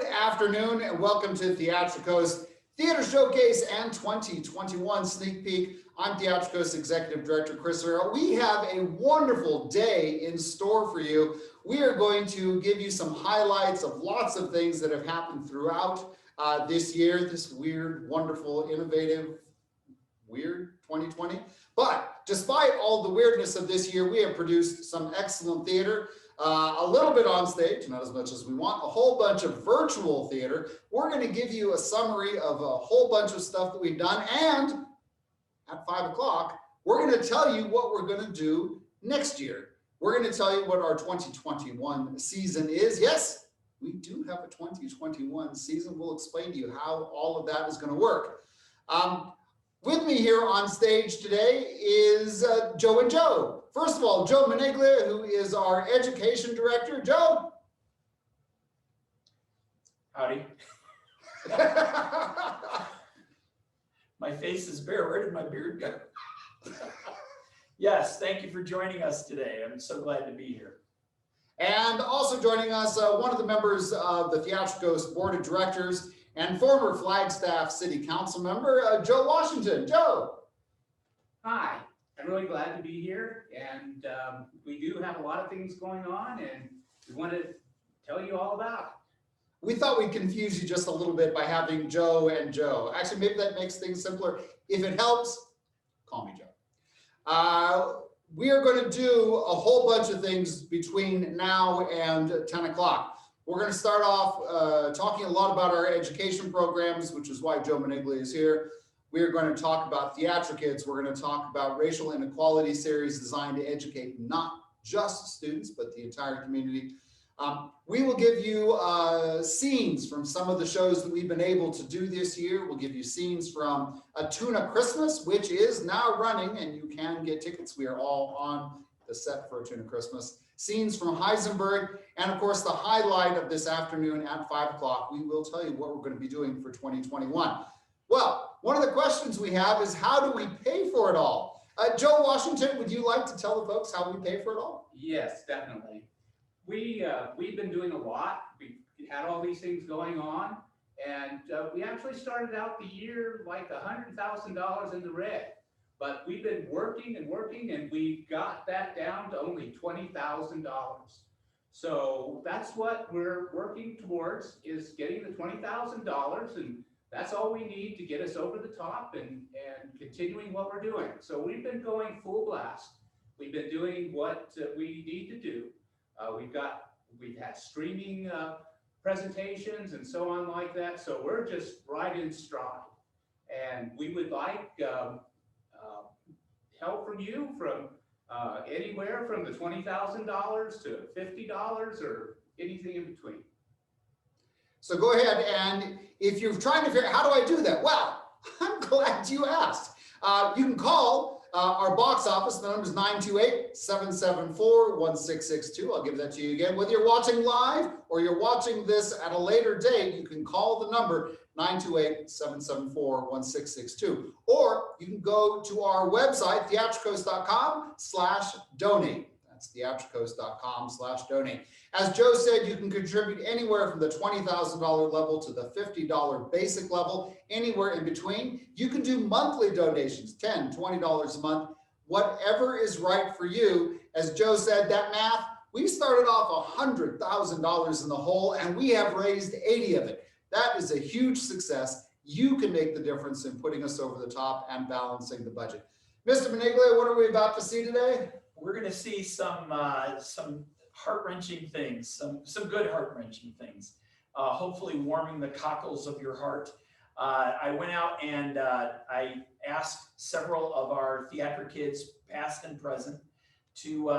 Good afternoon and welcome to Theatrikos Theater Showcase and 2021 Sneak Peek. I'm Theatrikos Executive Director Chris Earl. We have a wonderful day in store for you. We are going to give you some highlights of lots of things that have happened throughout this year, this weird, wonderful, innovative, weird 2020. But despite all the weirdness of this year, we have produced some excellent theater. A little bit on stage, not as much as we want, a whole bunch of virtual theater. We're going to give you a summary of a whole bunch of stuff that we've done, and at 5 o'clock, we're going to tell you what we're going to do next year. We're going to tell you what our 2021 season is. Yes, we do have a 2021 season. We'll explain to you how all of that is going to work. With me here on stage today is Joe and Joe. First of all, Jan Rominger, who is our education director. Joe. Howdy. My face is bare. Where did my beard go? Yes, thank you for joining us today. I'm so glad to be here. And also joining us, one of the members of the Theatrikos Board of Directors and former Flagstaff City Council member, Joe Washington. Joe. Hi, I'm really glad to be here, and we do have a lot of things going on, and we want to tell you all about it. We thought we'd confuse you just a little bit by having Joe and Joe. Actually, maybe that makes things simpler. If it helps, call me Joe. We are going to do a whole bunch of things between now and 10 o'clock. We're going to start off talking a lot about our education programs, which is why Joe Rominger is here. We are going to talk about Theatrikids. We're going to talk about Racial Inequality series designed to educate not just students, but the entire community. We will give you scenes from some of the shows that we've been able to do this year. We'll give you scenes from A Tuna Christmas, which is now running, and you can get tickets. We are all on the set for A Tuna Christmas. Scenes from Heisenberg, and of course the highlight of this afternoon at 5 o'clock, we will tell you what we're going to be doing for 2021. Well, one of the questions we have is, how do we pay for it all? Joe Washington, would you like to tell the folks how we pay for it all? Yes, definitely. We've been doing a lot. We had all these things going on, and we actually started out the year like $100,000 in the red. But we've been working and working, and we got that down to only $20,000. So that's what we're working towards, is getting the $20,000, and that's all we need to get us over the top and continuing what we're doing. So we've been going full blast. We've been doing what we need to do. We've had streaming presentations and so on like that. So we're just right in stride, and we would like help from you from anywhere from the $20,000 to $50 or anything in between. So go ahead, and if you're trying to figure out, how do I do that? Well, I'm glad you asked. You can call our box office. The number is 928-774-1662. I'll give that to you again. Whether you're watching live or you're watching this at a later date, you can call the number 928-774-1662. Or you can go to our website, theatrikos.com/donate. That's theatrikos.com/donate. As Joe said, you can contribute anywhere from the $20,000 level to the $50 basic level, anywhere in between. You can do monthly donations, $10, $20 a month, whatever is right for you. As Joe said, that math, we started off $100,000 in the hole, and we have raised 80 of it. That is a huge success. You can make the difference in putting us over the top and balancing the budget. Mr. Rominger, what are we about to see today? We're going to see some heart-wrenching things, some good heart-wrenching things, hopefully warming the cockles of your heart. I went out and I asked several of our Theatrikids, past and present, to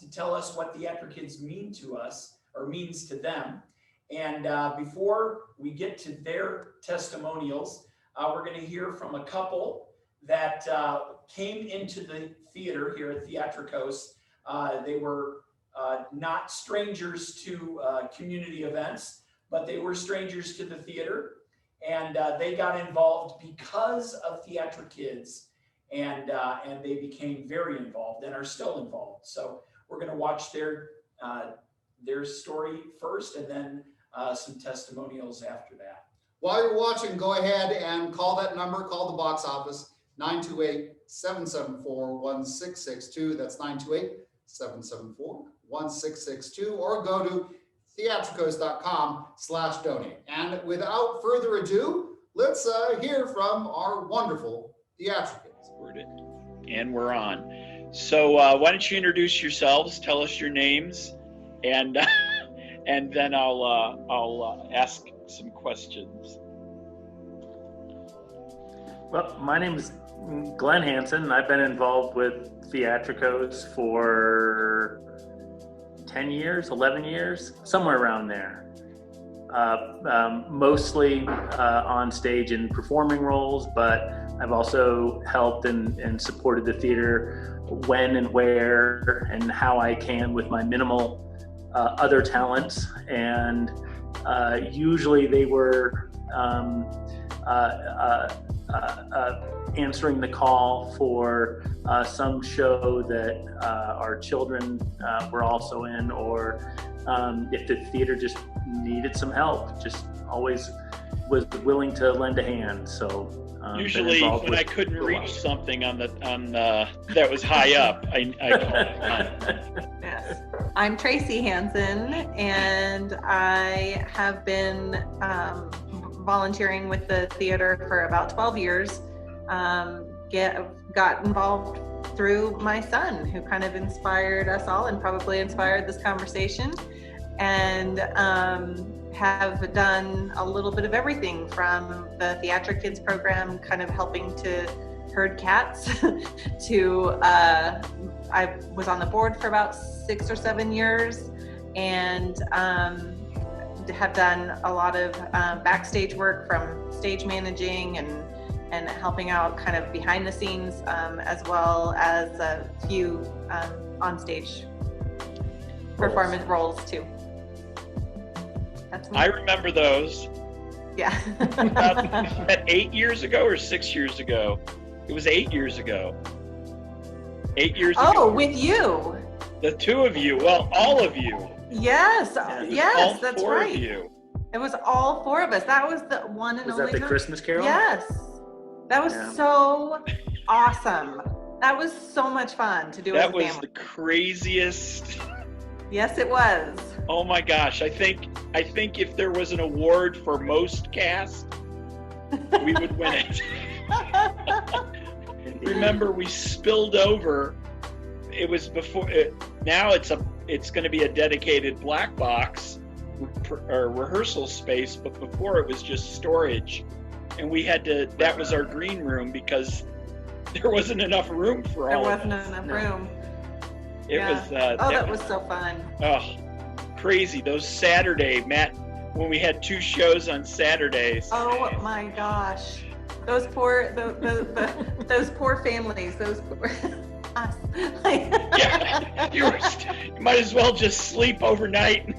tell us what Theatrikids mean to us, or means to them. And before we get to their testimonials, we're going to hear from a couple that came into the theater here at Theatrikos. They were not strangers to community events, but they were strangers to the theater, and they got involved because of Theatrikids, and they became very involved and are still involved. So we're going to watch their story first, and then some testimonials after that. While you're watching, go ahead and call that number, call the box office, 928-774-1662. That's 928-774-1662, or go to theatrikos.com/donate. And without further ado, let's hear from our wonderful Theatrikids. And we're on. So why don't you introduce yourselves, tell us your names, and and then I'll ask some questions. Well, my name is Glenn Hanson, and I've been involved with Theatrikos for 10 years, 11 years, somewhere around there. Mostly on stage in performing roles, but I've also helped and supported the theater when and where and how I can with my minimal other talents. And usually they were answering the call for some show that our children were also in, or if the theater just needed some help, just always was willing to lend a hand. So usually when I couldn't reach something on the that was high up, I called. Yes. I'm Tracy Hanson, and I have been volunteering with the theater for about 12 years. Got involved through my son, who kind of inspired us all and probably inspired this conversation, and have done a little bit of everything from the Theatrikids program, kind of helping to herd cats, to I was on the board for about 6 or 7 years, and have done a lot of backstage work, from stage managing and helping out kind of behind the scenes, as well as a few on-stage performance roles too. That's me. I remember those. Yeah. About 8 years ago or 6 years ago? It was 8 years ago. 8 years ago. Oh, with you. The two of you, well, all of you. Yes, yes, that's All four right. of you. It was all four of us. That was the one and Was only that the time. Christmas Carol? Yes. That was Yeah. so awesome. That was so much fun to do as That a was family. the craziest. Yes, it was. Oh my gosh, I think if there was an award for most cast, we would win it. Remember, we spilled over. It was before. Now it's going to be a dedicated black box or rehearsal space, but before it was just storage, and we had to. That was our green room because there wasn't enough room for There all. wasn't of us. enough room. It Yeah. was. That was so fun. Oh, crazy! Those Saturday, Matt, when we had two shows on Saturdays. Oh my gosh, those poor those poor families. Those poor us. Yeah, you might as well just sleep overnight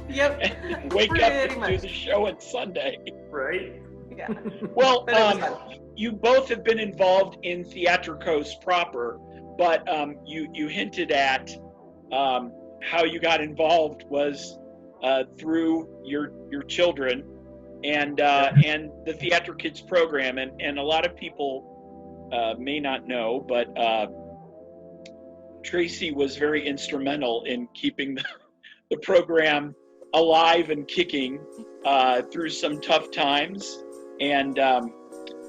Yep. and wake up Pretty and much. do the show on Sunday. Right? Yeah. Well, But it was fun. you both have been involved in Theatrikos proper, but you hinted at how you got involved was through your children and the Theatrikids program, and a lot of people may not know, but Tracy was very instrumental in keeping the program alive and kicking through some tough times. And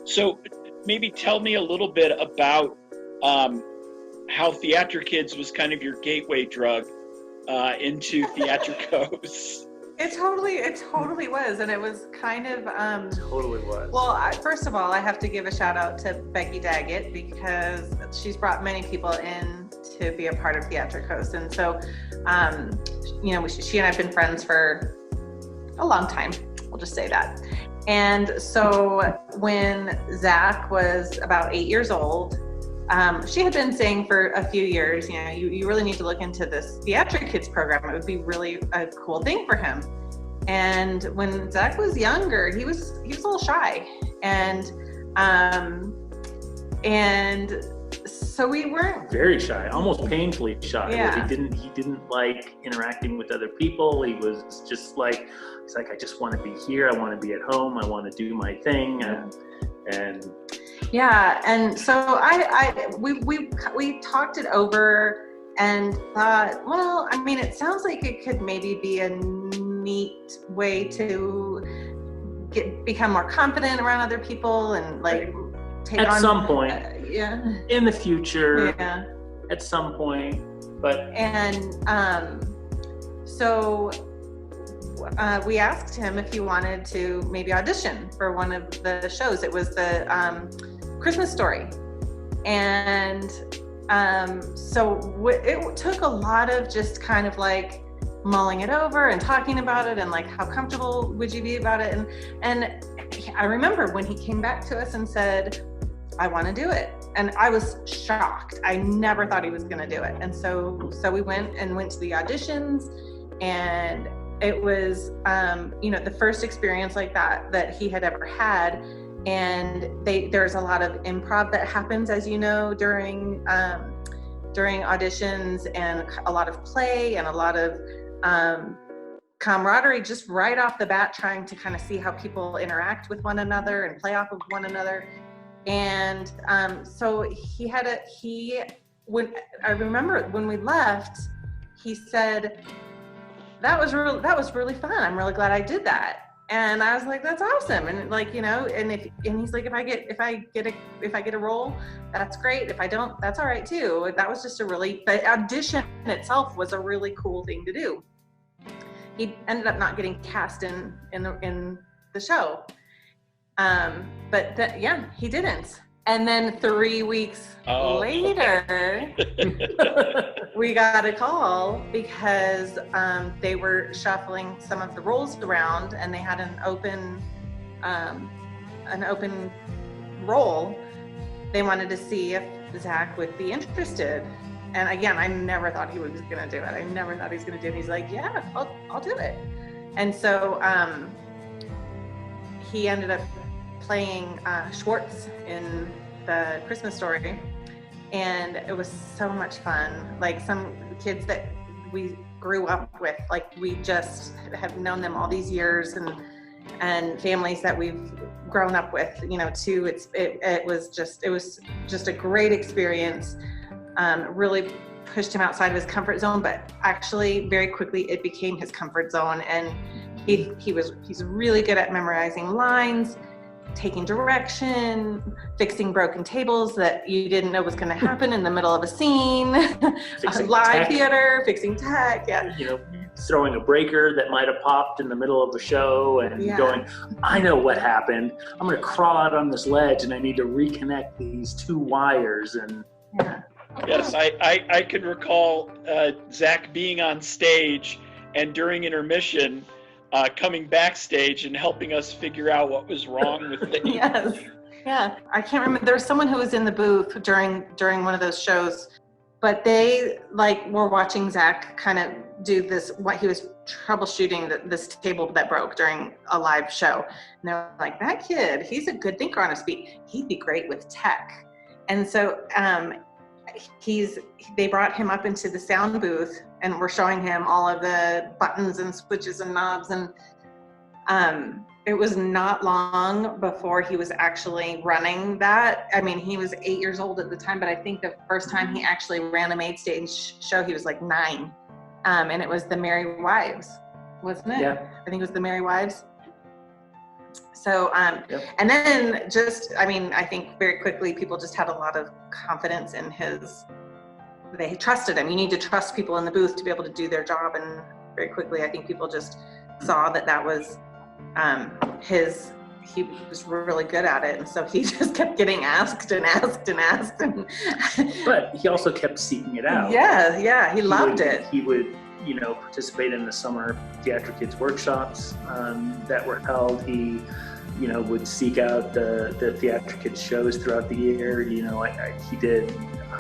so maybe tell me a little bit about how Theatrikids was kind of your gateway drug into Theatrikos. It totally was, and it was kind of Totally was. well, first of all, I have to give a shout out to Becky Daggett, because she's brought many people in to be a part of Theatrikos. And so, she and I have been friends for a long time. We'll just say that. And so when Zach was about 8 years old, she had been saying for a few years, you really need to look into this Theatrikids program. It would be really a cool thing for him. And when Zach was younger, he was a little shy, and so we weren't. Very shy, almost painfully shy. Yeah. He didn't like interacting with other people. He was just like, he's like, I just want to be here. I want to be at home. I want to do my thing. And yeah, and so we talked it over and thought, well, I mean, it sounds like it could maybe be a neat way to become more confident around other people and like take at on some point, in the future, at some point, but and so we asked him if he wanted to maybe audition for one of the shows. It was the Christmas Story, and so it took a lot of just kind of like mulling it over and talking about it and like how comfortable would you be about it, and I remember when he came back to us and said, I want to do it, and I was shocked. I never thought he was going to do it, and so we went to the auditions, and it was the first experience like that he had ever had. And there's a lot of improv that happens, as you know, during auditions, and a lot of play and a lot of camaraderie just right off the bat, trying to kind of see how people interact with one another and play off of one another. And so I remember when we left, he said, that was really fun. I'm really glad I did that. And I was like, that's awesome. And like, and he's like, if I get a role, that's great. If I don't, that's all right too. That was just the audition itself was a really cool thing to do. He ended up not getting cast in the show. But he didn't. And then 3 weeks later, we got a call because they were shuffling some of the roles around, and they had an open role. They wanted to see if Zach would be interested. And again, I never thought he was going to do it. I never thought he was going to do it. He's like, yeah, I'll do it. And so he ended up playing Schwartz in the Christmas Story, and it was so much fun. Like some kids that we grew up with, like we just have known them all these years, and families that we've grown up with, too. It was just a great experience. Really pushed him outside of his comfort zone, but actually very quickly it became his comfort zone, and he's really good at memorizing lines, taking direction, fixing broken tables that you didn't know was going to happen in the middle of a scene, live theater, fixing tech, throwing a breaker that might have popped in the middle of the show, and going, I know what happened. I'm going to crawl out on this ledge, and I need to reconnect these two wires. And yes, I can recall Zach being on stage, and during intermission, coming backstage and helping us figure out what was wrong with things. Yes. Yeah. I can't remember. There was someone who was in the booth during one of those shows, but they were watching Zach kind of do this, what he was troubleshooting this table that broke during a live show. And they're like, that kid, he's a good thinker on his feet. He'd be great with tech. And so they brought him up into the sound booth, and we're showing him all of the buttons and switches and knobs, and it was not long before he was actually running that. I mean, he was 8 years old at the time, but I think the first time he actually ran a main stage show, he was like 9, and it was the Merry Wives, wasn't it? Yeah. I think it was the Merry Wives. So, and then I think very quickly people just had a lot of confidence in they trusted him. You need to trust people in the booth to be able to do their job. And very quickly, I think people just saw that was he was really good at it. And so he just kept getting asked and asked and asked. But he also kept seeking it out. Yeah, he loved it. He would, participate in the summer Theatrikids workshops that were held. He, would seek out the Theatrikids shows throughout the year. He did,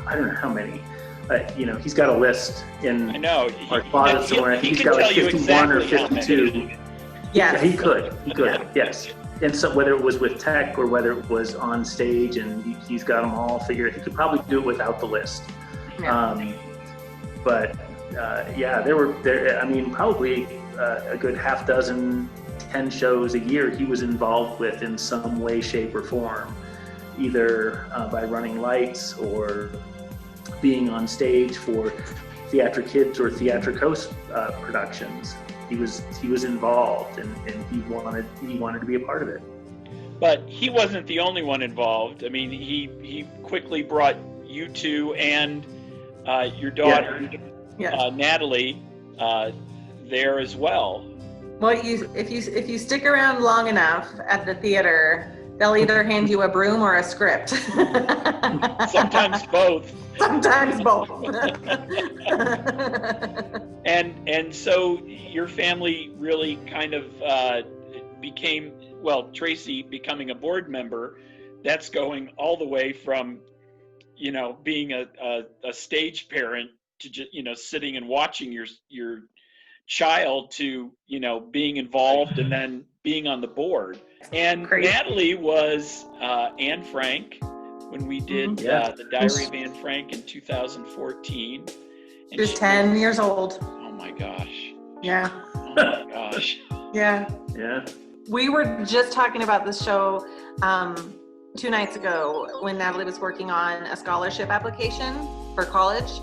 I don't know how many. He's got a list in our closet somewhere. I think he's got like 51 or 52. Yes. He could, yes. And so whether it was with tech or whether it was on stage, and he's got them all figured, he could probably do it without the list. Yeah. But yeah, I mean, probably a good half dozen, 10 shows a year he was involved with in some way, shape, or form, either by running lights or being on stage for Theatrikids or Theatrikos productions. He was involved, and he wanted to be a part of it. But he wasn't the only one involved. I mean, he quickly brought you two and your daughter, Natalie, there as well. Well, if you stick around long enough at the theater, they'll either hand you a broom or a script. Sometimes both. Sometimes both. And so your family really kind of became, well, Tracy becoming a board member, that's going all the way from, being a stage parent to just, sitting and watching your child to, being involved and then being on the board. And Crazy. Natalie was Anne Frank when we did the Diary of Anne Frank in 2014. She was 10 years old. Oh my gosh. Yeah. Oh my gosh. Yeah. Yeah. We were just talking about this show 2 nights ago when Natalie was working on a scholarship application for college.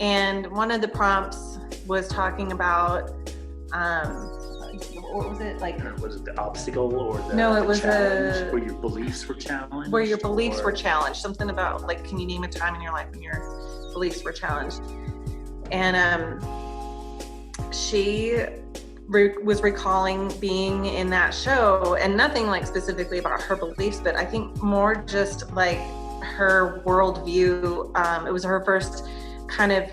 And one of the prompts was talking about, what was it? Was it the obstacle or the No, it was challenge where your beliefs were challenged? Where your beliefs were challenged. Something about, can you name a time in your life when your beliefs were challenged? And she was recalling being in that show, and nothing specifically about her beliefs, but I think more just her worldview. It was her first kind of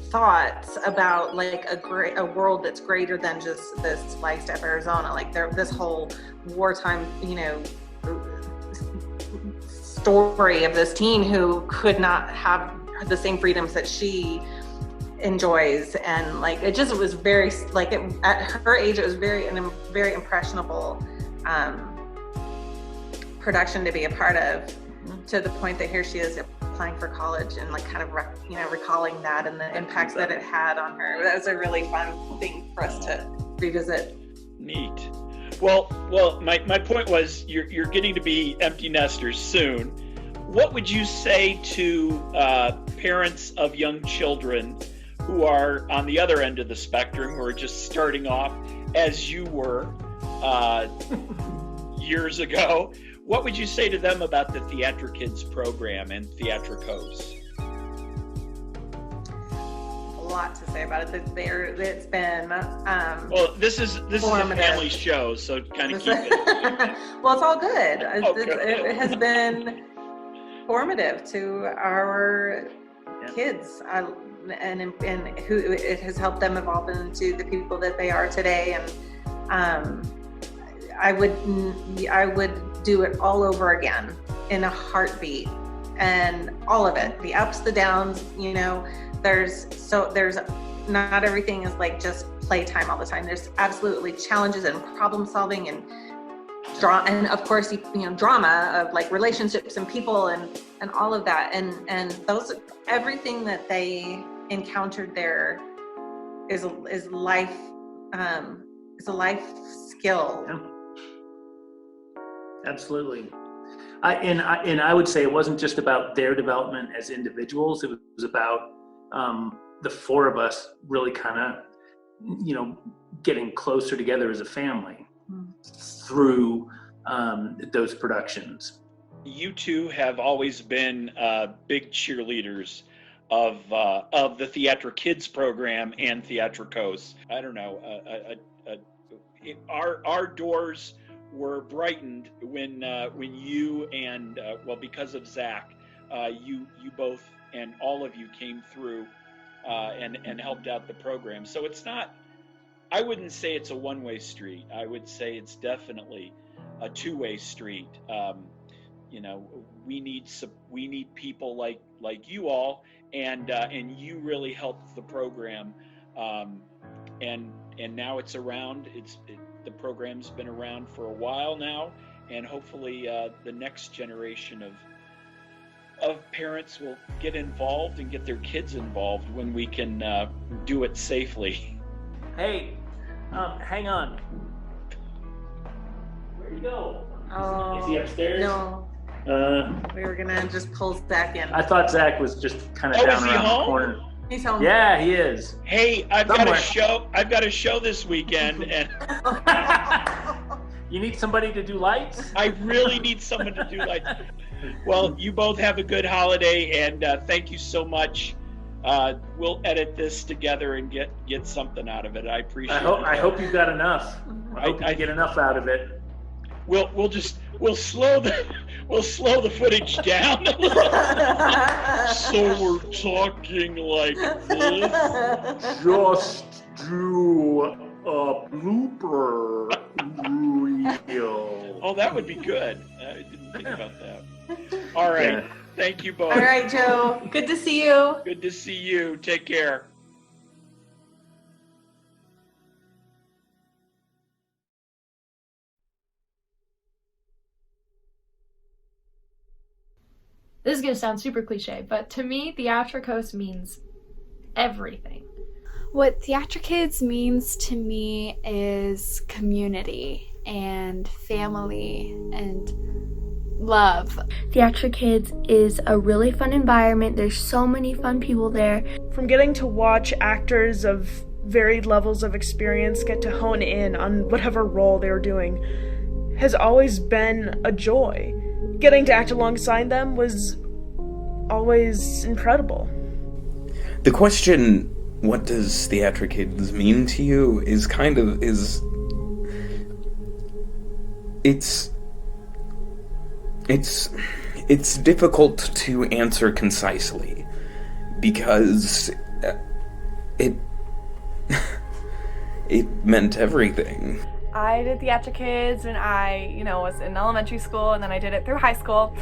thoughts about a world that's greater than just this flagstaff Arizona, this whole wartime story of this teen who could not have the same freedoms that she enjoys. And it just was very at her age, it was very impressionable production to be a part of, to the point that here she is applying for college and recalling that and the impacts that it had on her. That was a really fun thing for us to revisit. Neat. Well, my point was you're getting to be empty nesters soon. What would you say to parents of young children who are on the other end of the spectrum, who are just starting off as you were years ago? What would you say to them about the Theatrikids program and Theatrikos? A lot to say about it. It's been well, this is a family show, so kind of keep it. Well, it's all good. Good. It has been formative to our kids, and who it has helped them evolve into the people that they are today. And I would do it all over again in a heartbeat, and all of it, the ups, the downs. There's not everything is just playtime all the time. There's absolutely challenges and problem solving and drama, and of course drama of relationships and people and all of that, and those, everything that they encountered there is life is a life skill. Yeah. Absolutely. I would say it wasn't just about their development as individuals. It was about the four of us really kind of, getting closer together as a family through those productions. You two have always been big cheerleaders of the Theatrikids program and Theatrikos. I don't know. Our doors were brightened when you and because of Zach, you both and all of you came through and helped out the program. So it's not, I wouldn't say it's a one-way street. I would say it's definitely a two-way street. We need people like you all, and you really helped the program, and and now it's around. The program's been around for a while now, and hopefully the next generation of parents will get involved and get their kids involved when we can do it safely. Hey, hang on. Where'd he go? Oh, Is he upstairs? no. We were gonna just pull Zach in. I thought Zach was just kind of Oh, down is he around home? the corner. He's home. Yeah, he is. Hey, I've Somewhere. got a show this weekend, and You need somebody to do lights? I really need someone to do lights. Well, you both have a good holiday, and thank you so much. We'll edit this together and get something out of it. I appreciate it. I hope you got enough. I hope you get enough out of it. We'll slow the footage down. So we're talking like this. Just do a blooper reel. Oh, that would be good. I didn't think about that. All right. Yeah. Thank you both. All right, Joe. Good to see you. Good to see you. Take care. This is going to sound super cliche, but to me, Theatrikos means everything. What Theatrikids means to me is community and family and love. Theatrikids is a really fun environment. There's so many fun people there. From getting to watch actors of varied levels of experience get to hone in on whatever role they're doing has always been a joy. Getting to act alongside them was always incredible. The question, what does Theatrikids mean to you, is it's difficult to answer concisely, because it meant everything. I did Theatrikids when I, was in elementary school, and then I did it through high school.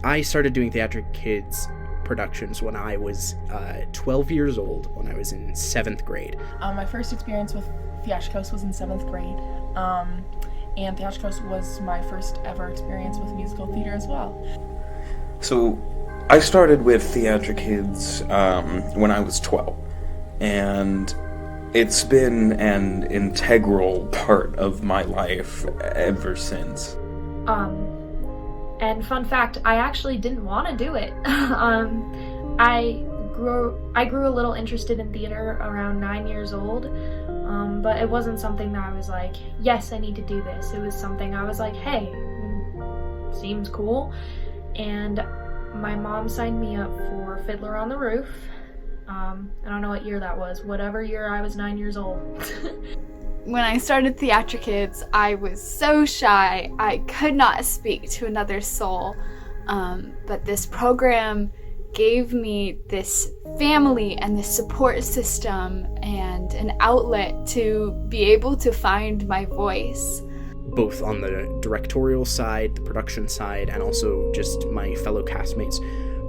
I started doing Theatrikids productions when I was 12 years old, when I was in 7th grade. My first experience with Theatrikos was in 7th grade, and Theatrikos was my first ever experience with musical theater as well. So, I started with Theatrikids when I was 12, and it's been an integral part of my life ever since. And fun fact, I actually didn't want to do it. I grew a little interested in theater around 9 years old, but it wasn't something that I was like, yes, I need to do this. It was something I was like, hey, seems cool. And my mom signed me up for Fiddler on the Roof. I don't know what year that was, whatever year I was 9 years old. When I started Theatrikids, I was so shy. I could not speak to another soul. But this program gave me this family and this support system and an outlet to be able to find my voice. Both on the directorial side, the production side, and also just my fellow castmates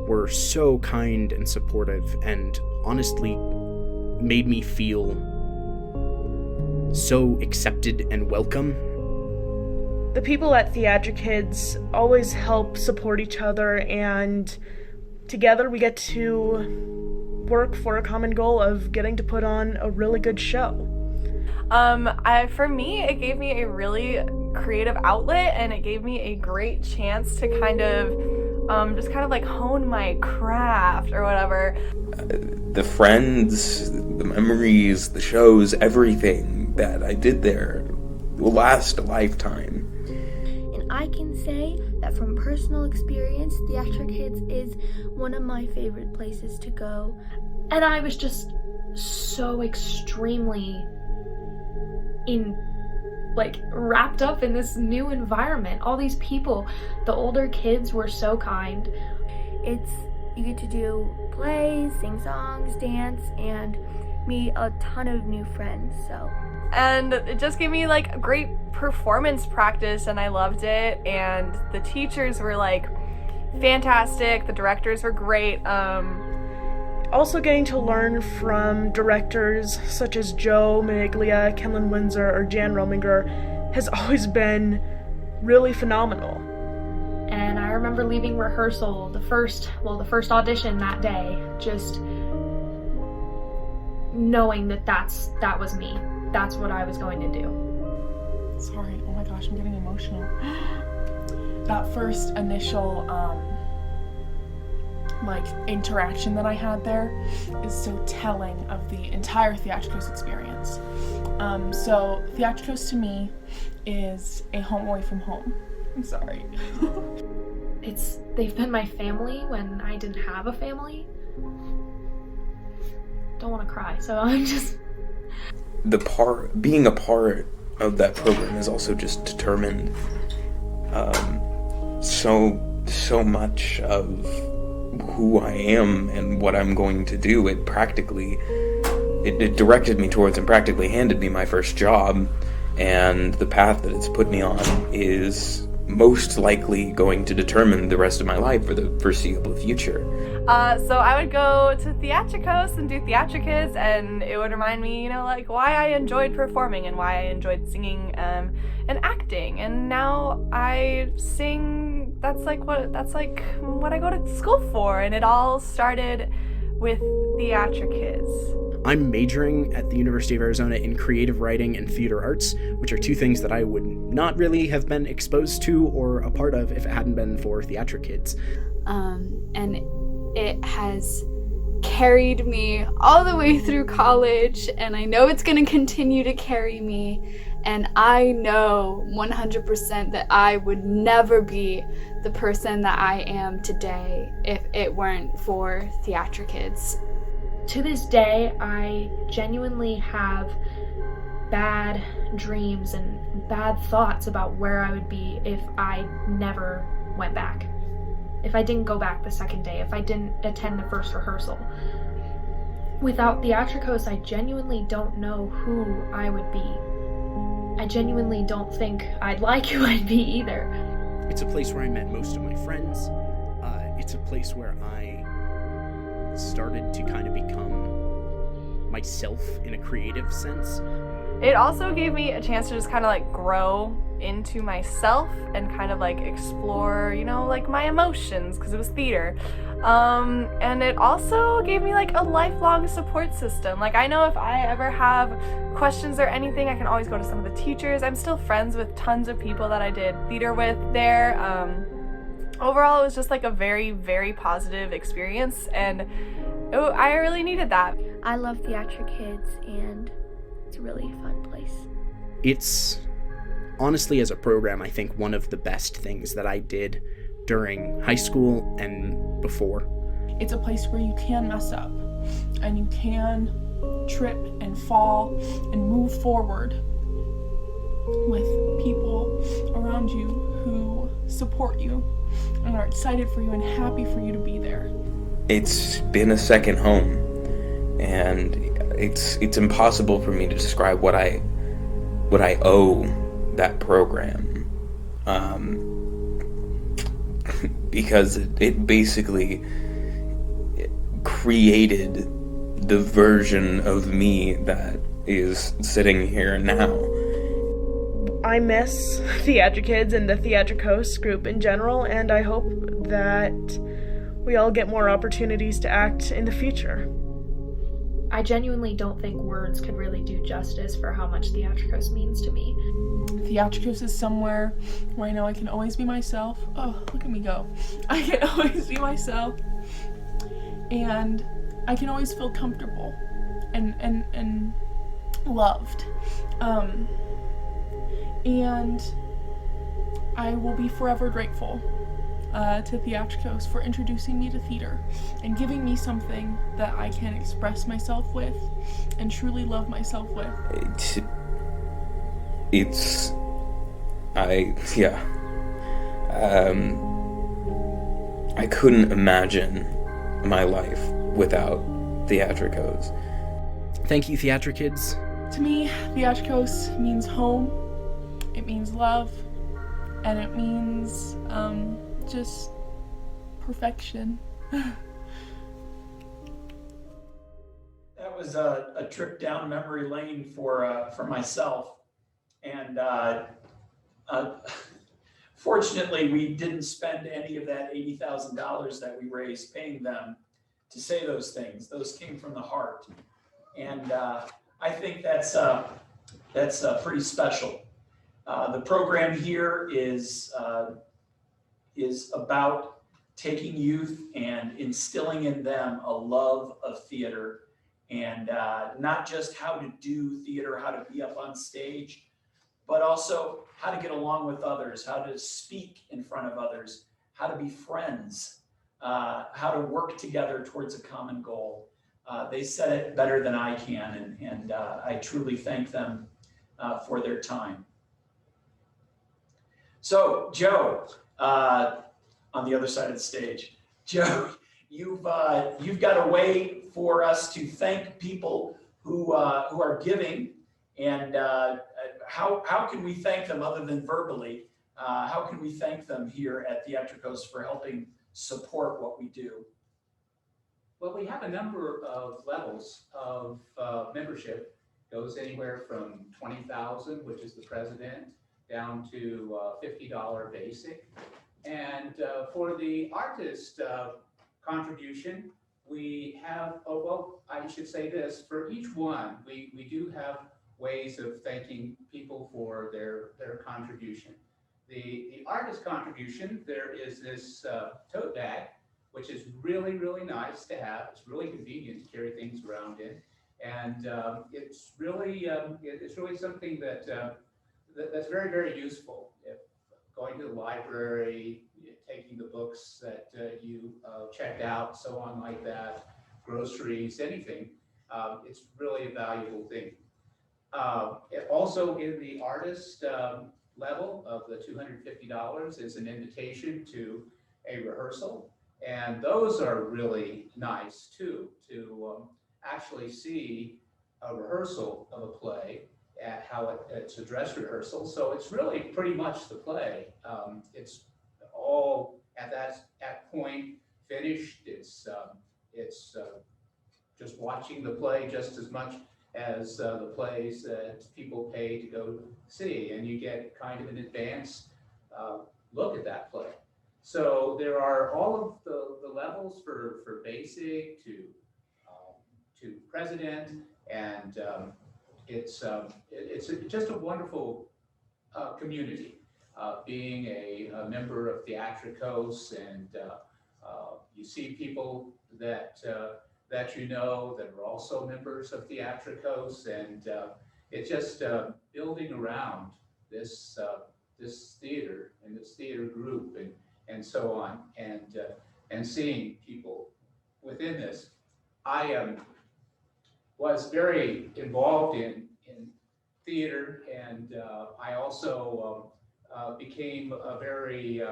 were so kind and supportive, and honestly made me feel so accepted and welcome. The people at Theatrikids always help support each other, and together we get to work for a common goal of getting to put on a really good show. For me, it gave me a really creative outlet, and it gave me a great chance to kind of hone my craft or whatever. The friends, the memories, the shows, everything that I did there will last a lifetime. And I can say that from personal experience, Theatrikids is one of my favorite places to go. And I was just so extremely wrapped up in this new environment. All these people, the older kids were so kind. You get to do plays, sing songs, dance, and meet a ton of new friends, so. And it just gave me great performance practice, and I loved it, and the teachers were fantastic, the directors were great. Also getting to learn from directors such as Joe Maniglia, Kenlyn Windsor, or Jan Rominger has always been really phenomenal. And I remember leaving rehearsal, the first audition that day, just knowing that that was me. That's what I was going to do. Sorry, oh my gosh, I'm getting emotional. That first initial interaction that I had there is so telling of the entire Theatrikos experience. So Theatrikos to me is a home away from home. I'm sorry. They've been my family when I didn't have a family. Don't want to cry, so I'm just... Being a part of that program is also just determined so much of who I am and what I'm going to do. It directed me towards and practically handed me my first job, and the path that it's put me on is most likely going to determine the rest of my life for the foreseeable future. So I would go to Theatrikos and do Theatrikids, and it would remind me, why I enjoyed performing and why I enjoyed singing and acting. And now I sing. That's like what I go to school for, and it all started with Theatrikids. I'm majoring at the University of Arizona in creative writing and theater arts, which are two things that I would not really have been exposed to or a part of if it hadn't been for Theatrikids. And it has carried me all the way through college, and I know it's going to continue to carry me, and I know 100% that I would never be the person that I am today if it weren't for Theatrikids. To this day, I genuinely have bad dreams and bad thoughts about where I would be if I never went back. If I didn't go back the second day, if I didn't attend the first rehearsal. Without Theatrikos, I genuinely don't know who I would be. I genuinely don't think I'd like who I'd be either. It's a place where I met most of my friends. It's a place where I started to kind of become myself in a creative sense. It also gave me a chance to just kind of grow into myself and kind of explore, my emotions, because it was theater. And it also gave me a lifelong support system. I know if I ever have questions or anything, I can always go to some of the teachers. I'm still friends with tons of people that I did theater with there. Overall, it was just a very, very positive experience, and I really needed that. I love Theatrikids, and it's a really fun place. It's honestly, as a program, I think one of the best things that I did during high school and before. It's a place where you can mess up, and you can trip and fall and move forward with people around you who support you and are excited for you and happy for you to be there. It's been a second home, and it's impossible for me to describe what I owe that program, because it basically created the version of me that is sitting here now. I miss Theatrikids and the Theatrikos group in general, and I hope that we all get more opportunities to act in the future. I genuinely don't think words could really do justice for how much Theatrikos means to me. Theatrikos is somewhere where I know I can always be myself. Oh, look at me go. I can always be myself. And I can always feel comfortable and loved. And I will be forever grateful to Theatrikos for introducing me to theater and giving me something that I can express myself with and truly love myself with. I couldn't imagine my life without Theatrikos. Thank you, Theatrikids. To me, Theatrikos means home, it means love, and it means just perfection. was a trip down memory lane for myself. And fortunately, we didn't spend any of that $80,000 that we raised paying them to say those things. Those came from the heart. And I think that's pretty special. The program here is about taking youth and instilling in them a love of theater, and not just how to do theater, how to be up on stage, but also how to get along with others, how to speak in front of others, how to be friends, how to work together towards a common goal. They said it better than I can, and I truly thank them for their time. So, Joe, on the other side of the stage, Joe, you've got a way for us to thank people who are giving, and how can we thank them other than verbally? How can we thank them here at Theatrikos for helping support what we do? Well, we have a number of levels of membership. Goes anywhere from $20,000, which is the president, down to $50 basic. And for the artist contribution, we have, oh, well, I should say this, for each one, we do have ways of thanking people for their contribution. The artist contribution, there is this tote bag, which is really, really nice to have. It's really convenient to carry things around in. And it's really something that that's very, very useful. If going to the library, taking the books that you checked out, so on like that, groceries, anything, it's really a valuable thing. Also in the artist level of the $250 is an invitation to a rehearsal. And those are really nice too, to actually see a rehearsal of a play, at how it's a dress rehearsal. So it's really pretty much the play. It's all at that point finished. It's just watching the play just as much as the plays that people pay to go see, and you get kind of an advance look at that play. So there are all of the levels for basic to president, and it's just a wonderful community. Being a member of Theatrikos, and you see people that you know that are also members of Theatrikos, and it's just building around this theater and this theater group, and so on, and seeing people within this. I was very involved in theater, and I also became a very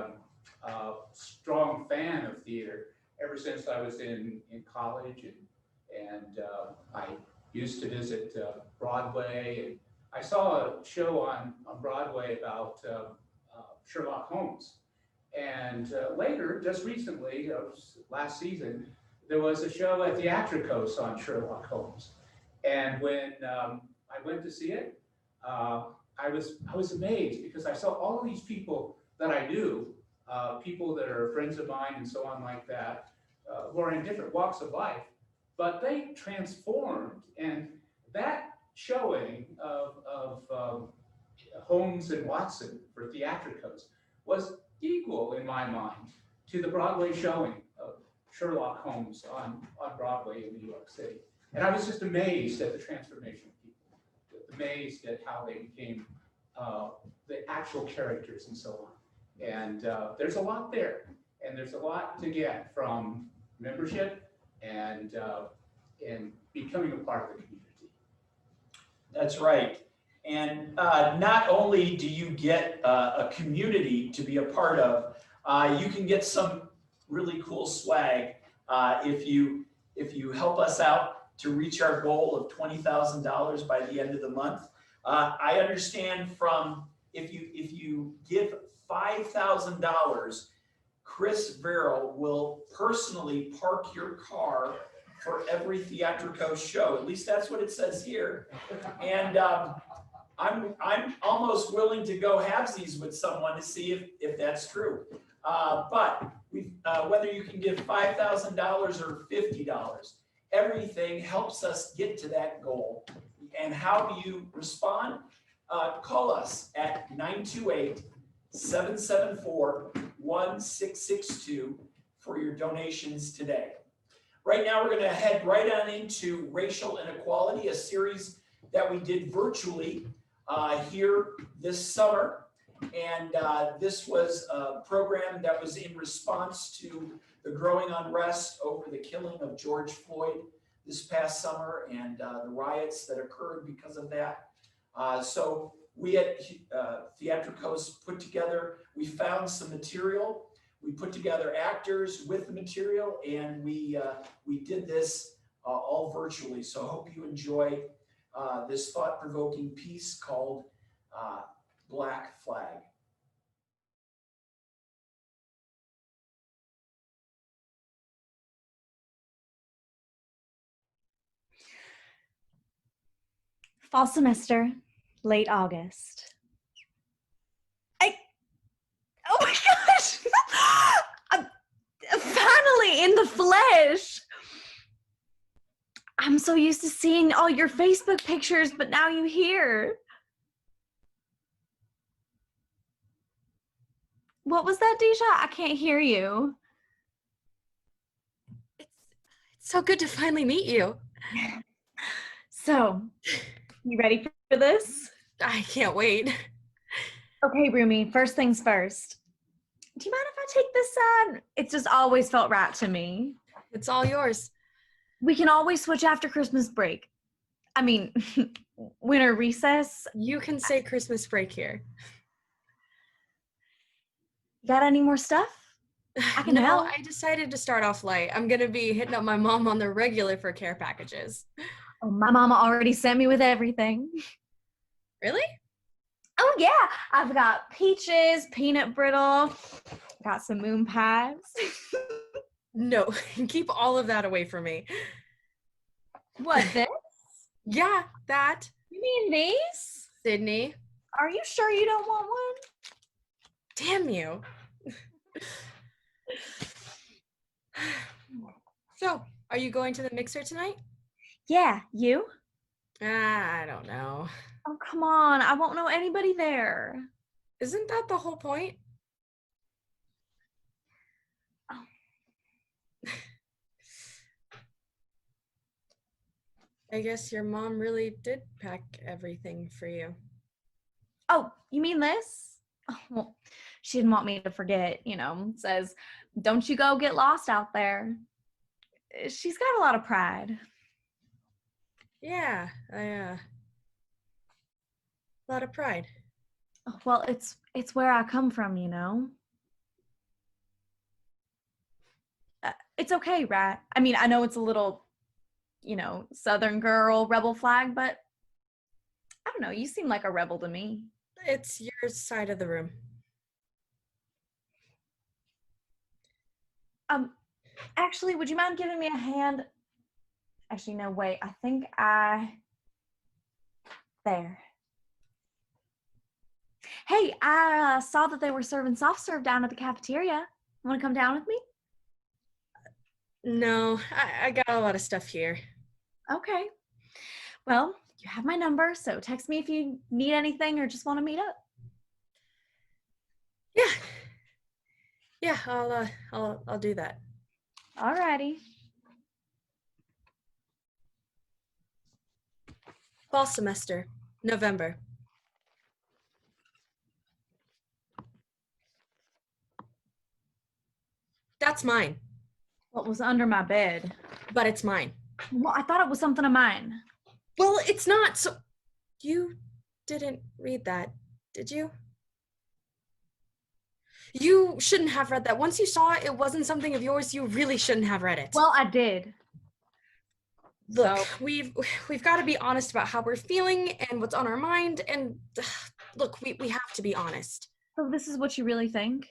strong fan of theater ever since I was in college, and I used to visit Broadway, and I saw a show on Broadway about Sherlock Holmes. And later, just recently, last season, there was a show at Theatrikos on Sherlock Holmes. And when I went to see it, I was amazed, because I saw all of these people that I knew, people that are friends of mine and so on like that, who are in different walks of life, but they transformed. And that showing of Holmes and Watson for Theatrikos was equal, in my mind, to the Broadway showing of Sherlock Holmes on Broadway in New York City. And I was just amazed at the transformation of people, amazed at how they became the actual characters and so on. And there's a lot there, and there's a lot to get from membership and becoming a part of the community. That's right. And not only do you get a community to be a part of, you can get some really cool swag if you help us out to reach our goal of $20,000 by the end of the month. I understand from if you give $5,000, Chris Verrill will personally park your car for every Theatrikos show. At least that's what it says here. And I'm almost willing to go halvesies with someone to see if that's true. But whether you can give $5,000 or $50, everything helps us get to that goal. And how do you respond? Call us at 928-774-1662 for your donations today. Right now, we're going to head right on into Racial Inequality, a series that we did virtually here this summer. And this was a program that was in response to the growing unrest over the killing of George Floyd this past summer and the riots that occurred because of that. So we at Theatrikos put together, we found some material. We put together actors with the material, and we did this all virtually. So I hope you enjoy this thought-provoking piece called Black Flag. Fall semester, late August. Oh my gosh! I'm finally in the flesh! I'm so used to seeing all your Facebook pictures, but now you're here. What was that, Deja? I can't hear you. It's so good to finally meet you. So, you ready for this? I can't wait. Okay, Rumi, first things first. Do you mind if I take this side? It's just always felt right to me. It's all yours. We can always switch after Christmas break. I mean, winter recess. You can say Christmas break here. Got any more stuff? I can help. I decided to start off light. I'm gonna be hitting up my mom on the regular for care packages. Oh, my mama already sent me with everything. Really? Oh yeah, I've got peaches, peanut brittle, got some moon pies. No, keep all of that away from me. What, this? Yeah, that. You mean these? Sydney. Are you sure you don't want one? Damn you. So, are you going to the mixer tonight? Yeah, you? I don't know. Oh, come on. I won't know anybody there. Isn't that the whole point? Oh. I guess your mom really did pack everything for you. Oh, you mean this? Oh, well, she didn't want me to forget, you know, says, don't you go get lost out there. She's got a lot of pride. Yeah, a lot of pride. Well, it's where I come from, you know. It's okay, right? I mean, I know it's a little, you know, Southern girl rebel flag, but I don't know. You seem like a rebel to me. It's your side of the room. Actually, would you mind giving me a hand? Actually, no, wait. I think there. Hey, I saw that they were serving soft serve down at the cafeteria. Want to come down with me? No, I got a lot of stuff here. Okay. Well, you have my number, so text me if you need anything or just want to meet up. Yeah, I'll do that. Alrighty. Fall semester, November. That's mine. What was under my bed? But it's mine. Well, I thought it was something of mine. Well, it's not, so you didn't read that, did you? You shouldn't have read that. Once you saw it, it wasn't something of yours. You really shouldn't have read it. Well, I did. Look, we've got to be honest about how we're feeling and what's on our mind. And look, we have to be honest. So this is what you really think?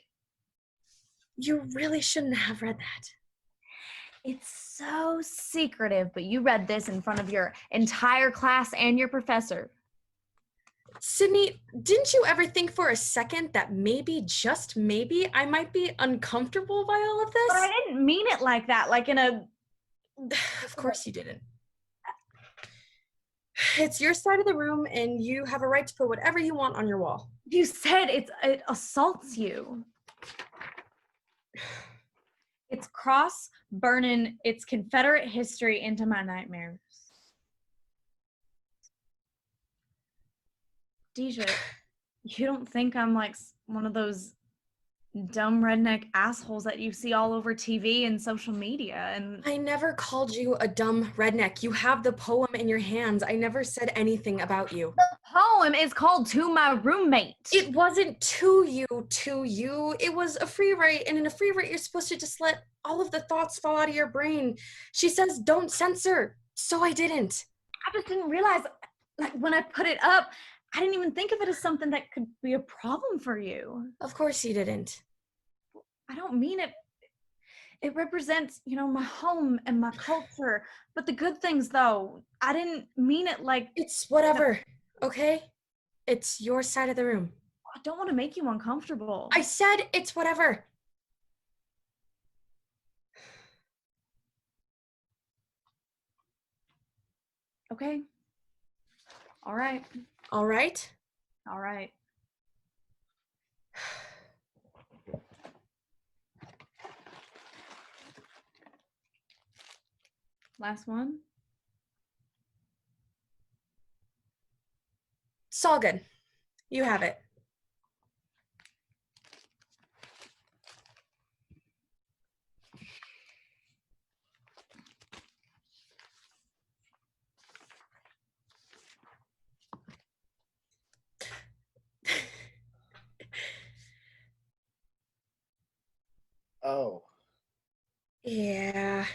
You really shouldn't have read that. It's so secretive, but you read this in front of your entire class and your professor. Sydney, didn't you ever think for a second that maybe, just maybe, I might be uncomfortable by all of this? But I didn't mean it like that, like in a... Of course you didn't. It's your side of the room, and you have a right to put whatever you want on your wall. You said it assaults you. It's cross burning its Confederate history into my nightmares. Deja, you don't think I'm like one of those dumb redneck assholes that you see all over TV and social media? And I never called you a dumb redneck. You have the poem in your hands. I never said anything about you. The poem is called To My Roommate. It wasn't to you. It was a free write, and in a free write, you're supposed to just let all of the thoughts fall out of your brain. She says, don't censor. So I didn't. I just didn't realize, like, when I put it up, I didn't even think of it as something that could be a problem for you. Of course you didn't. I don't mean it. It represents, my home and my culture. But the good things, though, I didn't mean it like... It's whatever, okay? It's your side of the room. I don't want to make you uncomfortable. I said it's whatever. Okay. All right. All right? All right. Last one. It's all good. You have it. Oh. Yeah.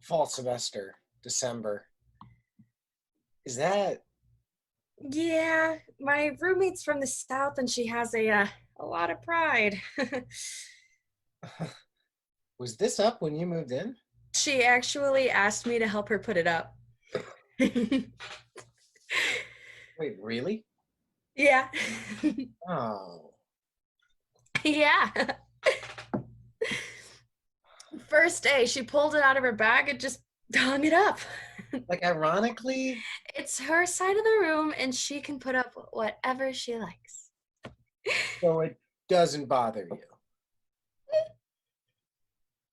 Fall semester, December. Is that... Yeah, my roommate's from the South and she has a lot of pride. Was this up when you moved in? She actually asked me to help her put it up. Wait, really? Yeah. Oh. Yeah. First day, she pulled it out of her bag and just hung it up. Like, ironically? It's her side of the room and she can put up whatever she likes. So it doesn't bother you?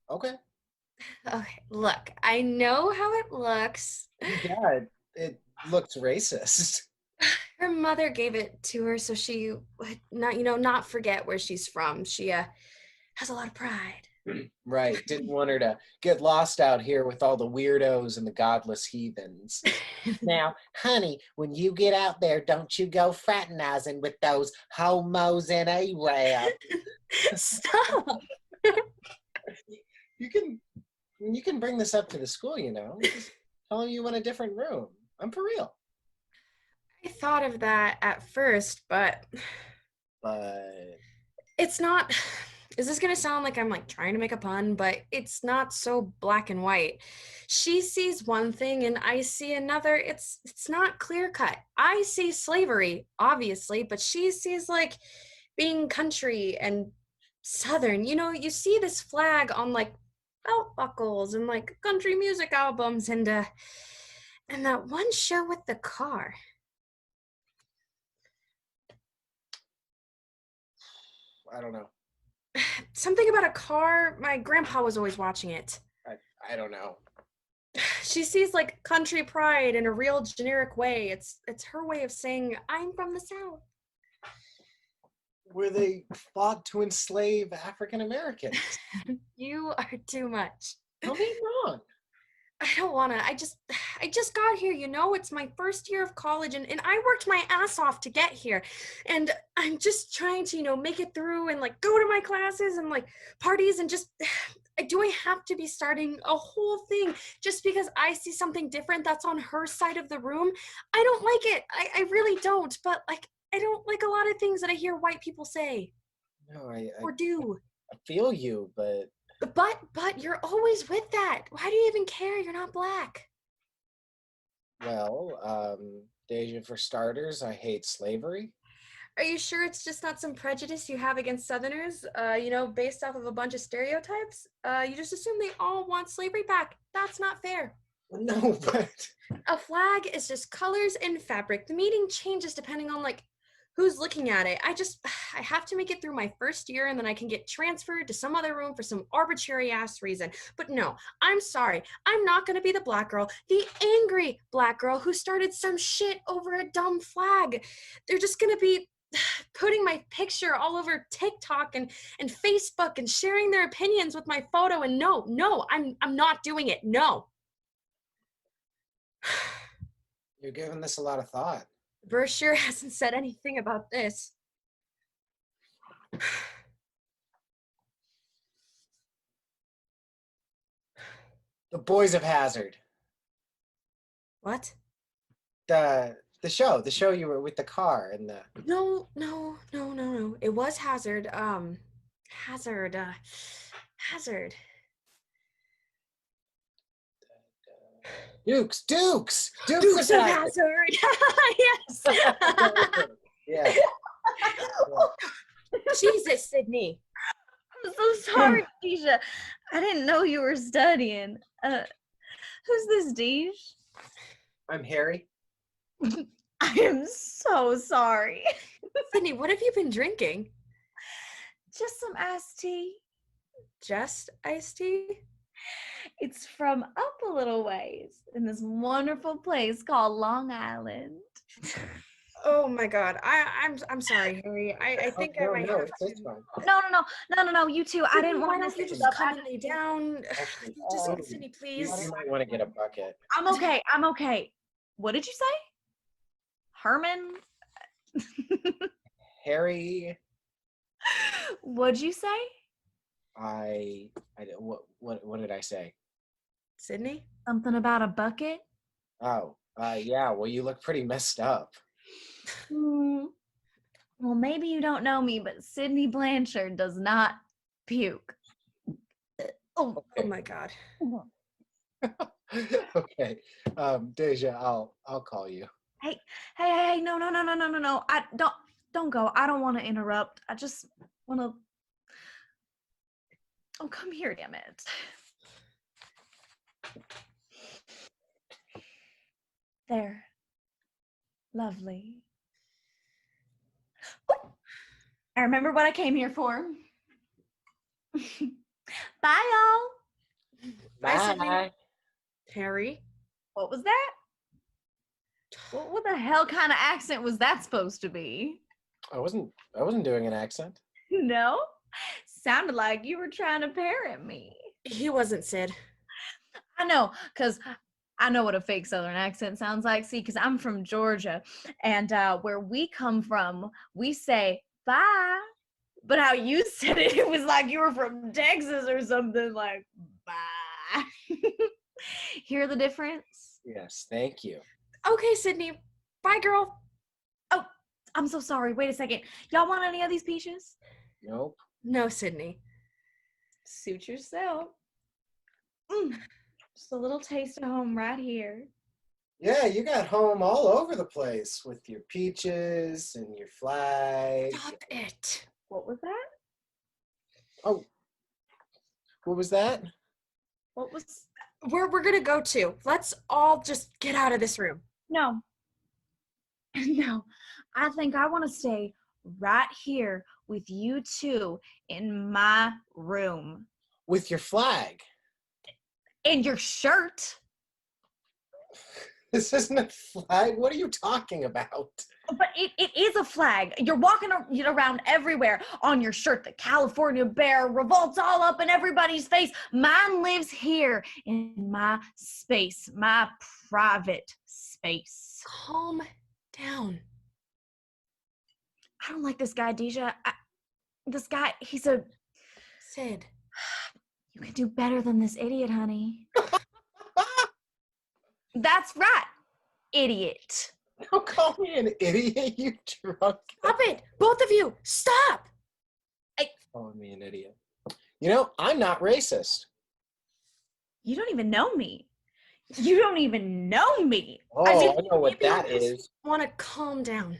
Okay. Okay, look, I know how it looks. Yeah, it looks racist. Her mother gave it to her so she would not forget where she's from. She has a lot of pride. Right, didn't want her to get lost out here with all the weirdos and the godless heathens. Now, honey, when you get out there, don't you go fraternizing with those homos and Arabs. Stop. You can bring this up to the school, Just tell them you want a different room. I'm for real. I thought of that at first, but it's not... Is this gonna sound like I'm trying to make a pun, but it's not so black and white. She sees one thing and I see another. It's not clear cut. I see slavery, obviously, but she sees being country and Southern. You see this flag on belt buckles and country music albums and that one show with the car. I don't know. Something about a car. My grandpa was always watching it. I don't know. She sees country pride in a real generic way. It's her way of saying, I'm from the South. Where they fought to enslave African Americans. You are too much. Tell me wrong. I don't wanna. I just got here, It's my first year of college and I worked my ass off to get here. And I'm just trying to, make it through and go to my classes and parties and just do I have to be starting a whole thing just because I see something different that's on her side of the room? I don't like it. I really don't. But I don't like a lot of things that I hear white people say. No, or do. I feel you, but But you're always with that. Why do you even care? You're not Black. Well, Deja, for starters, I hate slavery. Are you sure it's just not some prejudice you have against Southerners, based off of a bunch of stereotypes? You just assume they all want slavery back. That's not fair. No, but... A flag is just colors and fabric. The meaning changes depending on, who's looking at it. I have to make it through my first year and then I can get transferred to some other room for some arbitrary ass reason. But no, I'm sorry. I'm not going to be the Black girl, the angry Black girl who started some shit over a dumb flag. They're just going to be putting my picture all over TikTok and Facebook and sharing their opinions with my photo. And no, I'm not doing it. No. You're giving this a lot of thought. The brochure hasn't said anything about this. The Boys of Hazard. What? The show you were with the car and the... No. It was Hazard. Hazard. Dukes of Hazard. Yes. Yeah. Jesus, Sydney. I'm so sorry, Deja. I didn't know you were studying. Who's this, Deja? I'm Harry. I am so sorry. Sydney, what have you been drinking? Just some iced tea. Just iced tea? It's from up a little ways in this wonderful place called Long Island. Oh my God. I'm sorry, Harry. I think I might have to. No, you two. I didn't want to. You just come and lay down. Just Sydney, please. You might want to get a bucket. I'm okay. What did you say? Herman? Harry. What'd you say? What did I say? Sydney? Something about a bucket? Oh, yeah. Well, you look pretty messed up. Well, maybe you don't know me, but Sydney Blanchard does not puke. Oh my God. Okay. Deja, I'll call you. Hey, no. Don't go. I don't want to interrupt. I just want to... Oh, come here, damn it. There. Lovely. Oh, I remember what I came here for. Bye, y'all. Bye. Harry? What was that? What the hell kind of accent was that supposed to be? I wasn't doing an accent. No? Sounded like you were trying to parrot me. He wasn't, Sid. I know, because I know what a fake Southern accent sounds like. See, because I'm from Georgia, and where we come from, we say bye. But how you said it, it was like you were from Texas or something, like bye. Hear the difference? Yes, thank you. Okay, Sydney. Bye, girl. Oh, I'm so sorry. Wait a second. Y'all want any of these peaches? Nope. No, Sydney. Suit yourself. Just a little taste of home right here. Yeah, you got home all over the place with your peaches and your flag. Stop it. What was that? Oh, what was that? What was... We're gonna go too. Let's all just get out of this room. No. No. I think I want to stay right here with you two in my room. With your flag. And your shirt. This isn't a flag. What are you talking about? But it is a flag. You're walking around everywhere on your shirt. The California bear revolts all up in everybody's face. Mine lives here in my space, my private space. Calm down. I don't like this guy, Deja. This guy, he's a... Sid. You can do better than this idiot, honey. That's right, idiot. Don't call me an idiot, you drunk. Stop it! Both of you, stop! Calling me an idiot. You know, I'm not racist. You don't even know me. You don't even know me. Oh, I know what that is. Want to calm down.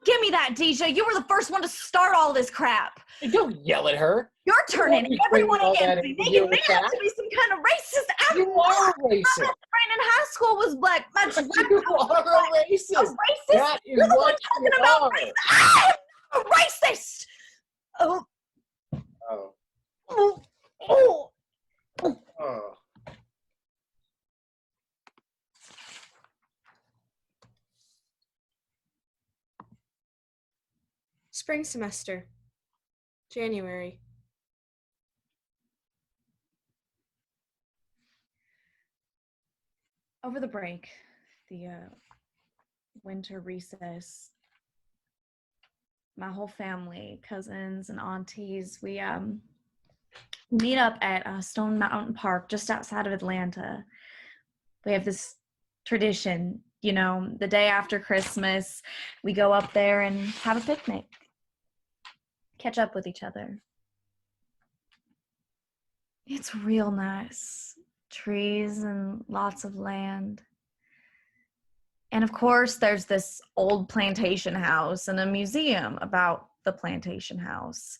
Give me that, Deja. You were the first one to start all this crap. Hey, don't yell at her. Your turn in. Everyone against me. Making me out to be some kind of racist. You are racist. My best friend in high school was black. My You are a racist. A racist? That is You're the one what talking you about are. race. I am a racist. Oh. Oh. Oh. Oh. Oh. Spring semester. January. Over the break, the winter recess, my whole family, cousins and aunties, we meet up at Stone Mountain Park just outside of Atlanta. We have this tradition, you know, the day after Christmas, we go up there and have a picnic, catch up with each other. It's real nice. Trees and lots of land. And of course, there's this old plantation house and a museum about the plantation house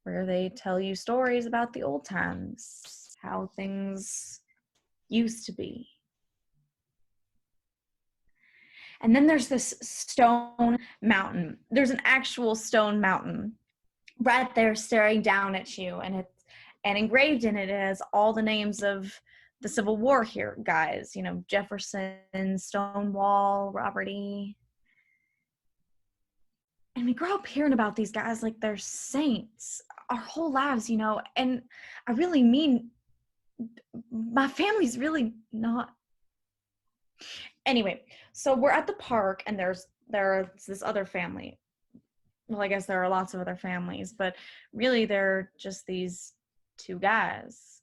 where they tell you stories about the old times, how things used to be. And then there's this stone mountain. There's an actual stone mountain right there staring down at you, and engraved in it is all the names of the Civil War here guys, you know, Jefferson, Stonewall, Robert E. And we grow up hearing about these guys like they're saints our whole lives, you know, and I really mean, my family's really not. Anyway, so we're at the park and there's this other family. Well, I guess there are lots of other families, but really they're just these two guys.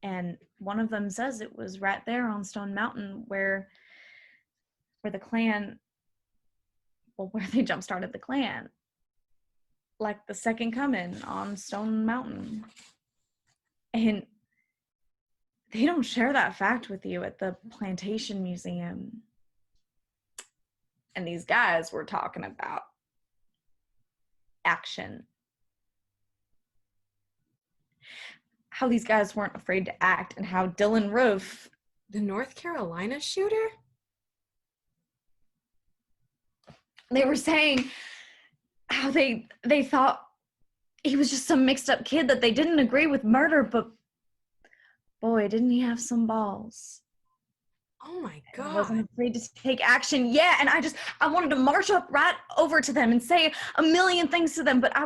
And one of them says it was right there on Stone Mountain where the Klan, well, where they jump-started the Klan. Like the second coming on Stone Mountain. And they don't share that fact with you at the Plantation Museum. And these guys were talking about action. How these guys weren't afraid to act, and how Dylan Roof, the North Carolina shooter, they were saying how they thought he was just some mixed up kid that they didn't agree with murder, but boy, didn't he have some balls. Oh my God. I wasn't afraid to take action. Yeah, and I wanted to march up right over to them and say a million things to them, but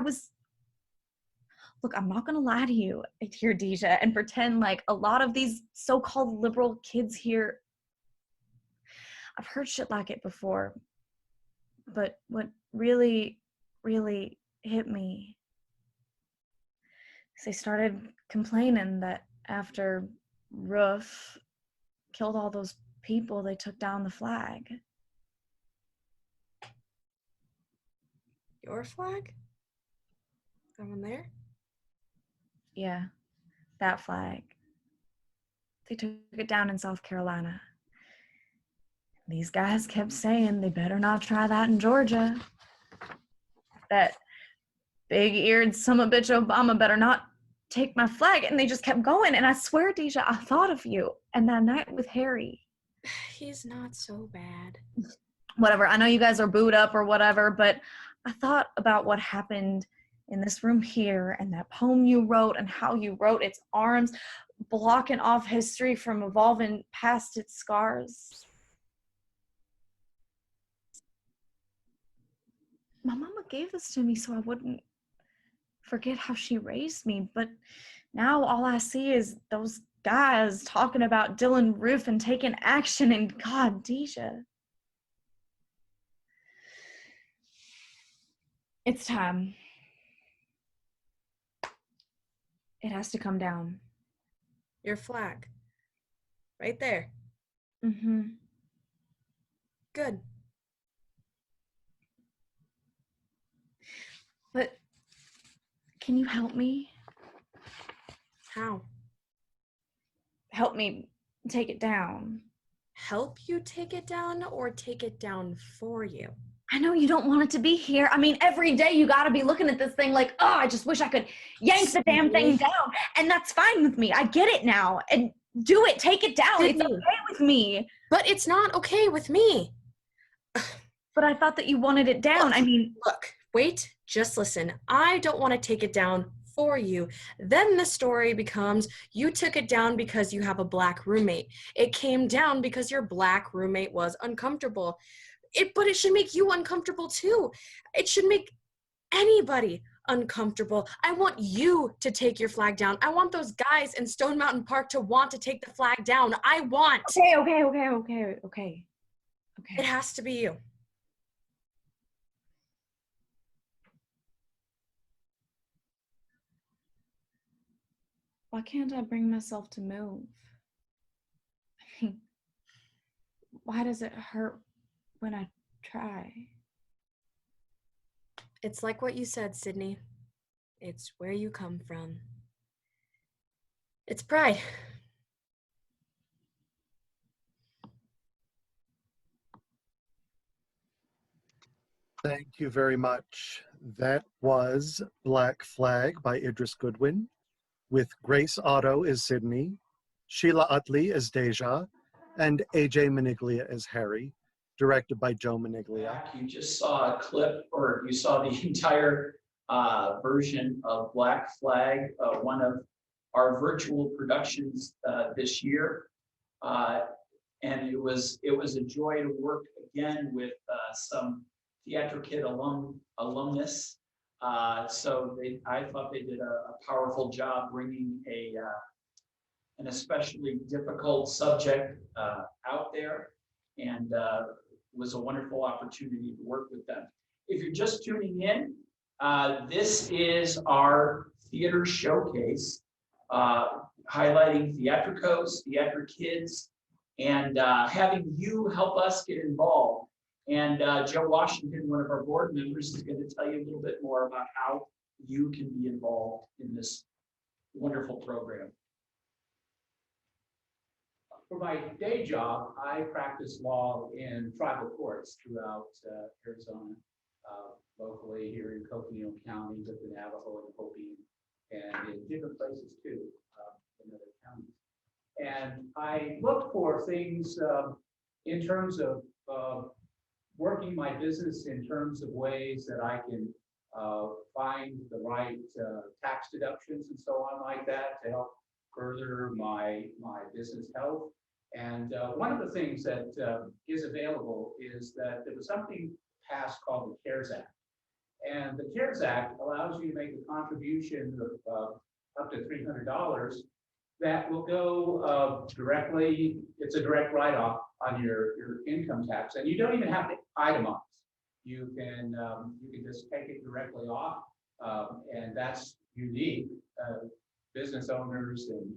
look, I'm not gonna lie to you here, Deja, and pretend like a lot of these so-called liberal kids here, I've heard shit like it before, but what really, really hit me is they started complaining that after Roof killed all those people, they took down the flag. Your flag? That one there? Yeah, that flag. They took it down in South Carolina. These guys kept saying they better not try that in Georgia. That big-eared summabitch Obama better not take my flag. And they just kept going. And I swear, Deja, I thought of you. And that night with Harry. He's not so bad. Whatever, I know you guys are booed up or whatever, but I thought about what happened in this room here and that poem you wrote and how you wrote its arms, blocking off history from evolving past its scars. My mama gave this to me so I wouldn't forget how she raised me, but now all I see is those guys talking about Dylan Roof and taking action, and God, Deja. It's time. It has to come down. Your flag. Right there. Mm-hmm. Good. But Can you help me? How? Help me take it down. Help you take it down or take it down for you? I know you don't want it to be here. I mean, every day you gotta be looking at this thing like, oh, I just wish I could yank the damn thing down. And that's fine with me. I get it now. And do it. Take it down. It's okay with me. But it's not okay with me. But I thought that you wanted it down. Look, I mean, look, wait, just listen. I don't want to take it down for you. Then the story becomes you took it down because you have a black roommate. It came down because your black roommate was uncomfortable. But it should make you uncomfortable too. It should make anybody uncomfortable. I want you to take your flag down. I want those guys in Stone Mountain Park to want to take the flag down. I want. Okay. It has to be you. Why can't I bring myself to move? I mean, why does it hurt when I try? It's like what you said, Sydney. It's where you come from. It's pride. Thank you very much. That was Black Flag by Idris Goodwin, with Grace Otto as Sydney, Sheila Utley as Deja, and AJ Maniglia as Harry, directed by Joe Maniglia. You just saw a clip, or you saw the entire version of Black Flag, one of our virtual productions this year. And it was a joy to work again with some Theatrikid alumnus. So I thought they did a powerful job bringing an especially difficult subject out there, and was a wonderful opportunity to work with them. If you're just tuning in, this is our theater showcase, highlighting Theatrikos, Theatrikids, and having you help us get involved. And Joe Washington, one of our board members, is going to tell you a little bit more about how you can be involved in this wonderful program. For my day job, I practice law in tribal courts throughout Arizona, locally here in Coconino County, with the Navajo and Hopi, and in different places too, in other counties. And I look for things in terms of working my business in terms of ways that I can find the right tax deductions and so on like that to help further my business health. And one of the things that is available is that there was something passed called the CARES Act. And the CARES Act allows you to make a contribution of up to $300 that will go directly, it's a direct write-off on your income tax. And you don't even have to itemize. You can just take it directly off, and that's unique. Business owners and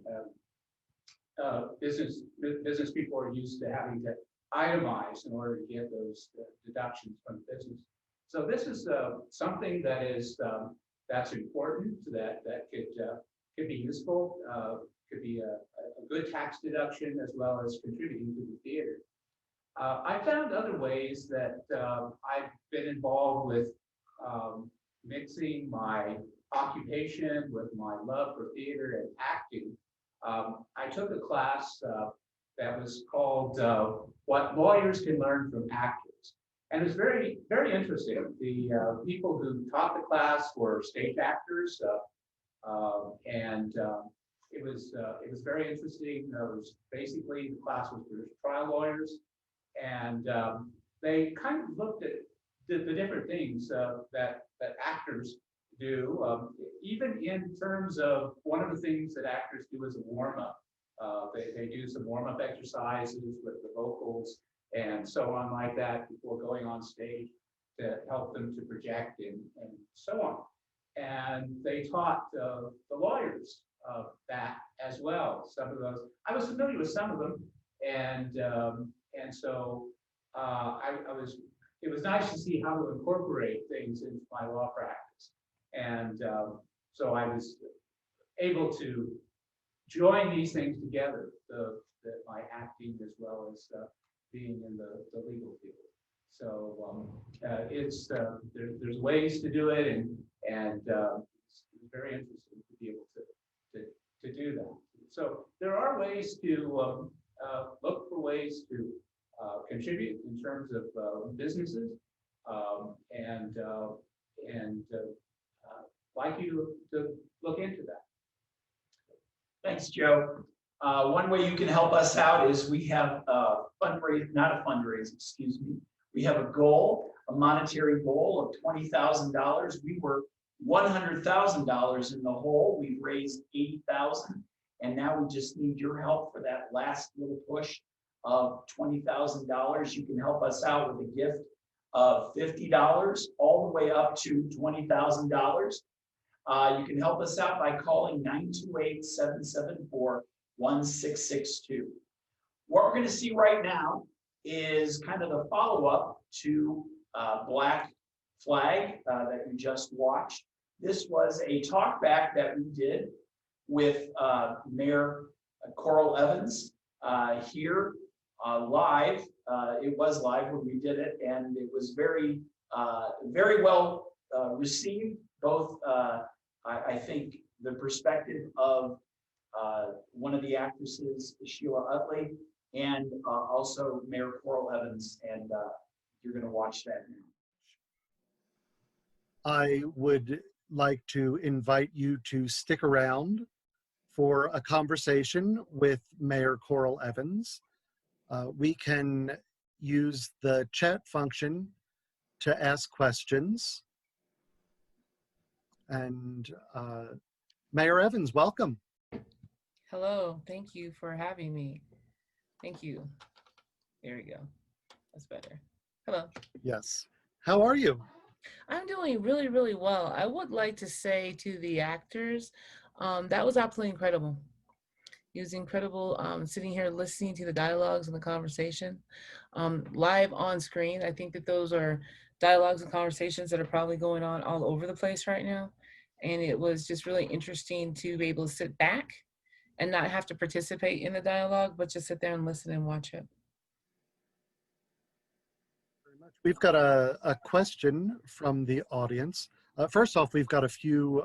business people are used to having to itemize in order to get those deductions from the business. So this is something that is that's important, that could be useful, could be a good tax deduction as well as contributing to the theater. I found other ways that I've been involved with mixing my occupation with my love for theater and acting. I took a class that was called What Lawyers Can Learn from Actors. And it was very, very interesting. The people who taught the class were stage actors, and it was very interesting. It was basically, the class was for trial lawyers, and they kind of looked at the different things that actors do, even in terms of one of the things that actors do is a warm-up. They do some warm-up exercises with the vocals and so on like that before going on stage to help them to project and so on. And they taught the lawyers that as well. Some of those, I was familiar with some of them, and so it was nice to see how to incorporate things into my law practice. And So I was able to join these things together, my acting as well as being in the legal field. So there's ways to do it, and it's very interesting to be able to do that. So there are ways to look for ways to contribute in terms of businesses, and like you to look into that. Thanks, Joe. One way you can help us out is we have excuse me. We have a goal, a monetary goal of $20,000. We were $100,000 in the hole. We've raised $80,000, and now we just need your help for that last little push of $20,000. You can help us out with a gift of $50 all the way up to $20,000. You can help us out by calling 928-774-1662. What we're going to see right now is kind of the follow-up to Black Flag that you just watched. This was a talkback that we did with Mayor Coral Evans here live. It was live when we did it, and it was very, very well received, both I think the perspective of one of the actresses, Sheila Utley, and also Mayor Coral Evans, and you're going to watch that now. I would like to invite you to stick around for a conversation with Mayor Coral Evans. We can use the chat function to ask questions. And Mayor Evans, welcome. Hello, thank you for having me. Thank you. There we go. That's better. Hello. Yes. How are you? I'm doing really, really well. I would like to say to the actors, that was absolutely incredible. It was incredible sitting here listening to the dialogues and the conversation live on screen. I think that those are dialogues and conversations that are probably going on all over the place right now. And it was just really interesting to be able to sit back and not have to participate in the dialogue, but just sit there and listen and watch it. We've got a question from the audience. First off, we've got a few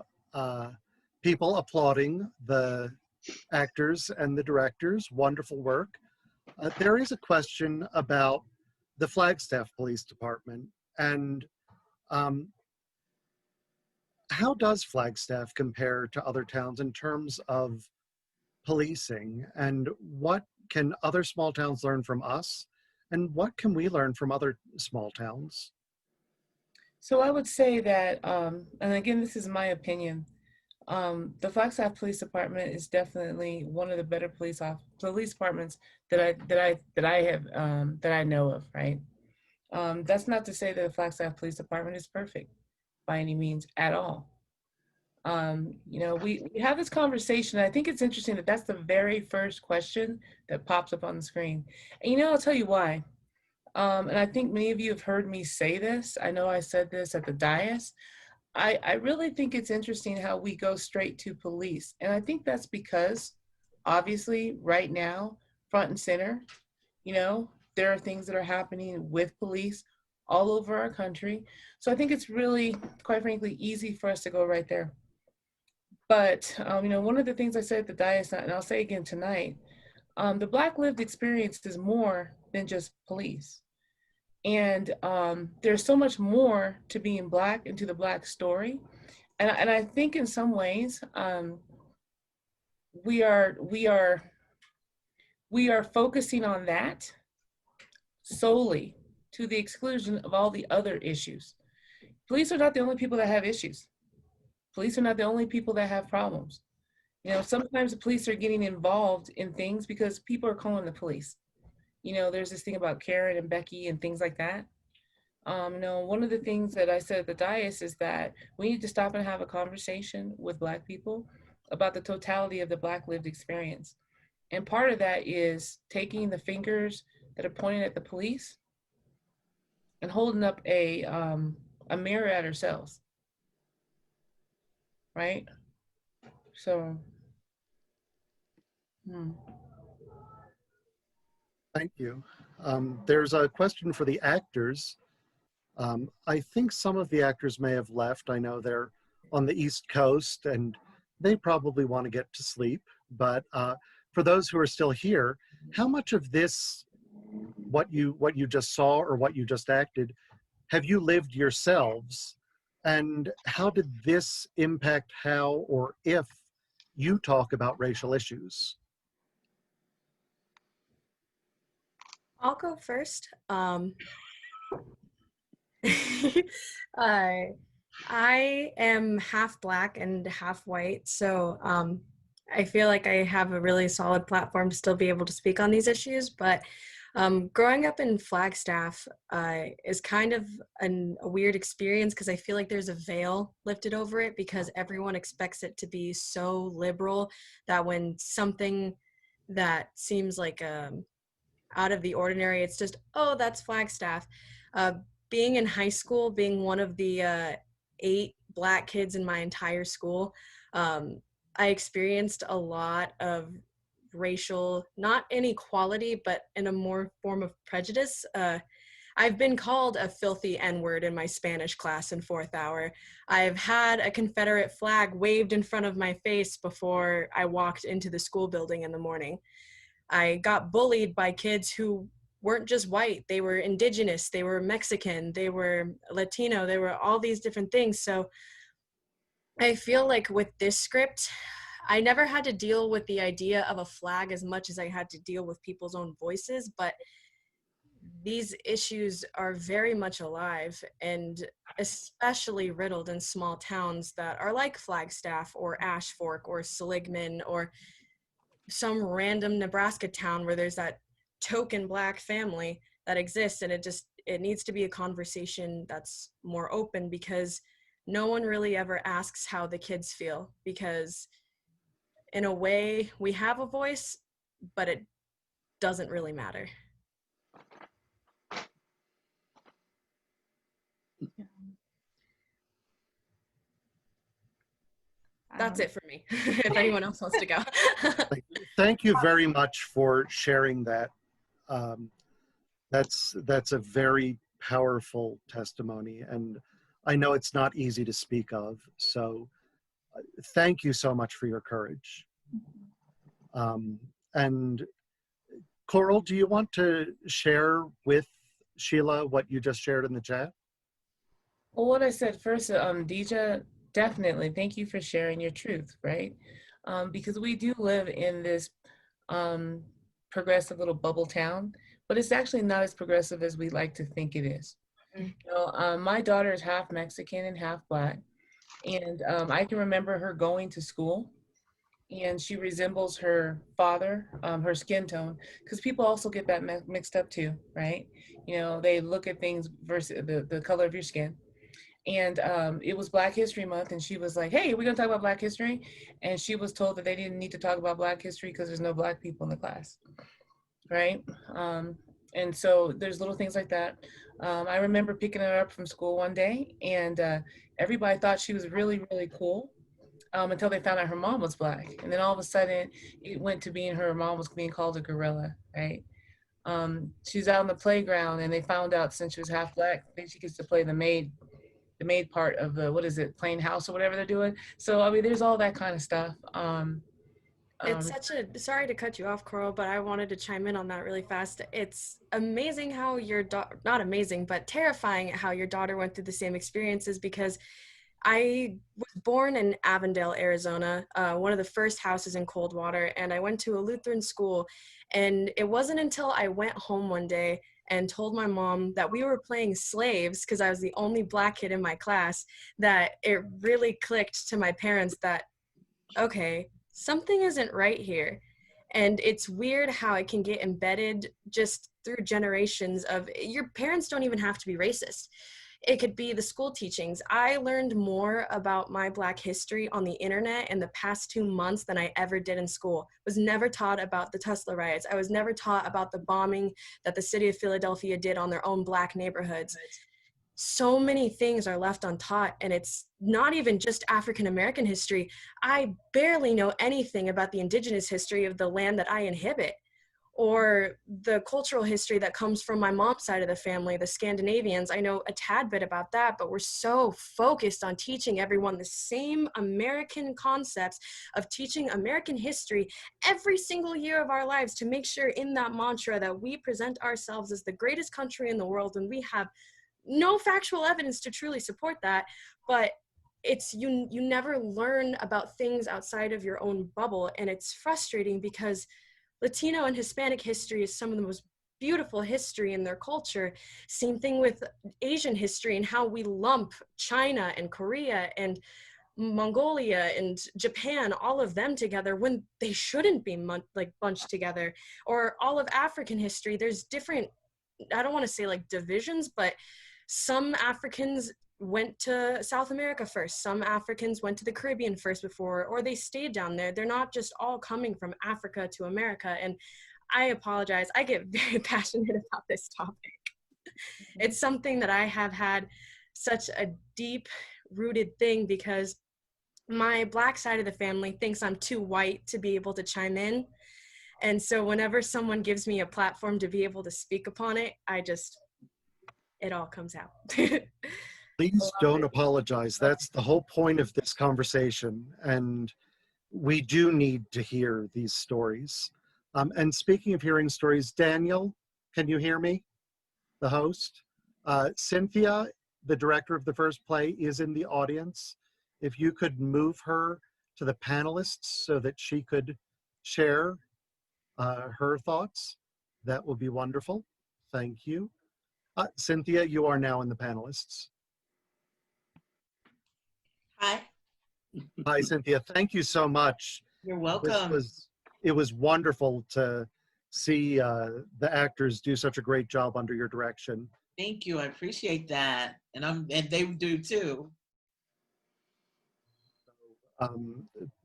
people applauding the actors and the directors. Wonderful work. There is a question about the Flagstaff Police Department, and how does Flagstaff compare to other towns in terms of policing, and what can other small towns learn from us, and what can we learn from other small towns? So I would say that, and again, this is my opinion, the Flagstaff Police Department is definitely one of the better police departments that I know of. Right. That's not to say that the Flagstaff Police Department is perfect by any means at all. You know, we have this conversation. I think it's interesting that that's the very first question that pops up on the screen. And you know, I'll tell you why. And I think many of you have heard me say this. I know I said this at the dais. I really think it's interesting how we go straight to police. And I think that's because, obviously, right now, front and center, you know, there are things that are happening with police all over our country. So I think it's really, quite frankly, easy for us to go right there. But, you know, one of the things I said at the dais, and I'll say again tonight, the Black lived experience is more than just police. And there's so much more to being Black and to the Black story. And I think in some ways, we are focusing on that solely to the exclusion of all the other issues. Police are not the only people that have issues. Police are not the only people that have problems. You know, sometimes the police are getting involved in things because people are calling the police. You know, there's this thing about Karen and Becky and things like that. You know, one of the things that I said at the dais is that we need to stop and have a conversation with Black people about the totality of the Black lived experience. And part of that is taking the fingers that are pointing at the police and holding up a mirror at ourselves, right? So, Thank you. There's a question for the actors. I think some of the actors may have left. I know they're on the East Coast and they probably want to get to sleep. But for those who are still here, how much of this, what you just saw or what you just acted, have you lived yourselves? And how did this impact how or if you talk about racial issues? I'll go first. I am half black and half white, so I feel like I have a really solid platform to still be able to speak on these issues. But growing up in Flagstaff is kind of a weird experience because I feel like there's a veil lifted over it because everyone expects it to be so liberal that when something that seems like out of the ordinary, it's just, oh, that's Flagstaff. Being in high school, being one of the 8 Black kids in my entire school, I experienced a lot of racial, not inequality, but in a more form of prejudice. I've been called a filthy N-word in my Spanish class in 4th hour. I've had a Confederate flag waved in front of my face before I walked into the school building in the morning. I got bullied by kids who weren't just white, they were indigenous, they were Mexican, they were Latino, they were all these different things. So I feel like with this script, I never had to deal with the idea of a flag as much as I had to deal with people's own voices, but these issues are very much alive and especially riddled in small towns that are like Flagstaff or Ashfork or Seligman or some random Nebraska town where there's that token Black family that exists, and it needs to be a conversation that's more open because no one really ever asks how the kids feel, because in a way we have a voice, but it doesn't really matter. That's it for me. If anyone else wants to go. Thank you very much for sharing that. That's a very powerful testimony, and I know it's not easy to speak of. So thank you so much for your courage. And Coral, do you want to share with Sheila what you just shared in the chat? well, what I said first, Deja, definitely, thank you for sharing your truth, right? Because we do live in this progressive little bubble town, but it's actually not as progressive as we like to think it is. You know, my daughter is half Mexican and half Black, and I can remember her going to school, and she resembles her father, her skin tone, because people also get that mixed up too, right? You know, they look at things versus the color of your skin. And it was Black History Month, and she was like, hey, we're gonna talk about Black history. And she was told that they didn't need to talk about Black history because there's no Black people in the class, right? And so there's little things like that. I remember picking her up from school one day, and everybody thought she was really, really cool until they found out her mom was Black. And then all of a sudden, it went to being her mom was being called a gorilla, right? She's out on the playground, and they found out since she was half Black, then she gets to play the maid part of the, what is it, plain house or whatever they're doing. So I mean, there's all that kind of stuff. It's such a, sorry to cut you off, Coral, but I wanted to chime in on that really fast. It's amazing how your daughter, not amazing, but terrifying how your daughter went through the same experiences, because I was born in Avondale, Arizona, one of the first houses in Coldwater, and I went to a Lutheran school. And it wasn't until I went home one day and told my mom that we were playing slaves, because I was the only Black kid in my class, that it really clicked to my parents that, okay, something isn't right here. And it's weird how it can get embedded just through generations of, your parents don't even have to be racist. It could be the school teachings. I learned more about my Black history on the internet in the past 2 months than I ever did in school. I was never taught about the Tulsa riots. I was never taught about the bombing that the city of Philadelphia did on their own Black neighborhoods. so many things are left untaught, and it's not even just African American history. I barely know anything about the indigenous history of the land that I inhabit, or the cultural history that comes from my mom's side of the family, the Scandinavians. I know a tad bit about that, but we're so focused on teaching everyone the same American concepts of teaching American history every single year of our lives, to make sure in that mantra that we present ourselves as the greatest country in the world, when we have no factual evidence to truly support that. But it's you never learn about things outside of your own bubble, and it's frustrating because Latino and Hispanic history is some of the most beautiful history in their culture. Same thing with Asian history and how we lump China and Korea and Mongolia and Japan, all of them together when they shouldn't be bunched together. Or all of African history, there's different, I don't want to say like divisions, but some Africans went to South America first, some Africans went to the Caribbean first before, or they stayed down there. They're not just all coming from Africa to America. And I apologize, I get very passionate about this topic. It's something that I have had such a deep rooted thing, because my Black side of the family thinks I'm too white to be able to chime in. And so whenever someone gives me a platform to be able to speak upon it, it all comes out. Please don't apologize. That's the whole point of this conversation. And we do need to hear these stories. And speaking of hearing stories, Daniel, can you hear me? The host? Cynthia, the director of the first play, is in the audience. If you could move her to the panelists so that she could share her thoughts, that would be wonderful. Thank you. Cynthia, you are now in the panelists. Hi. Hi, Cynthia. Thank you so much. You're welcome. It was wonderful to see the actors do such a great job under your direction. Thank you. I appreciate that. And they do too.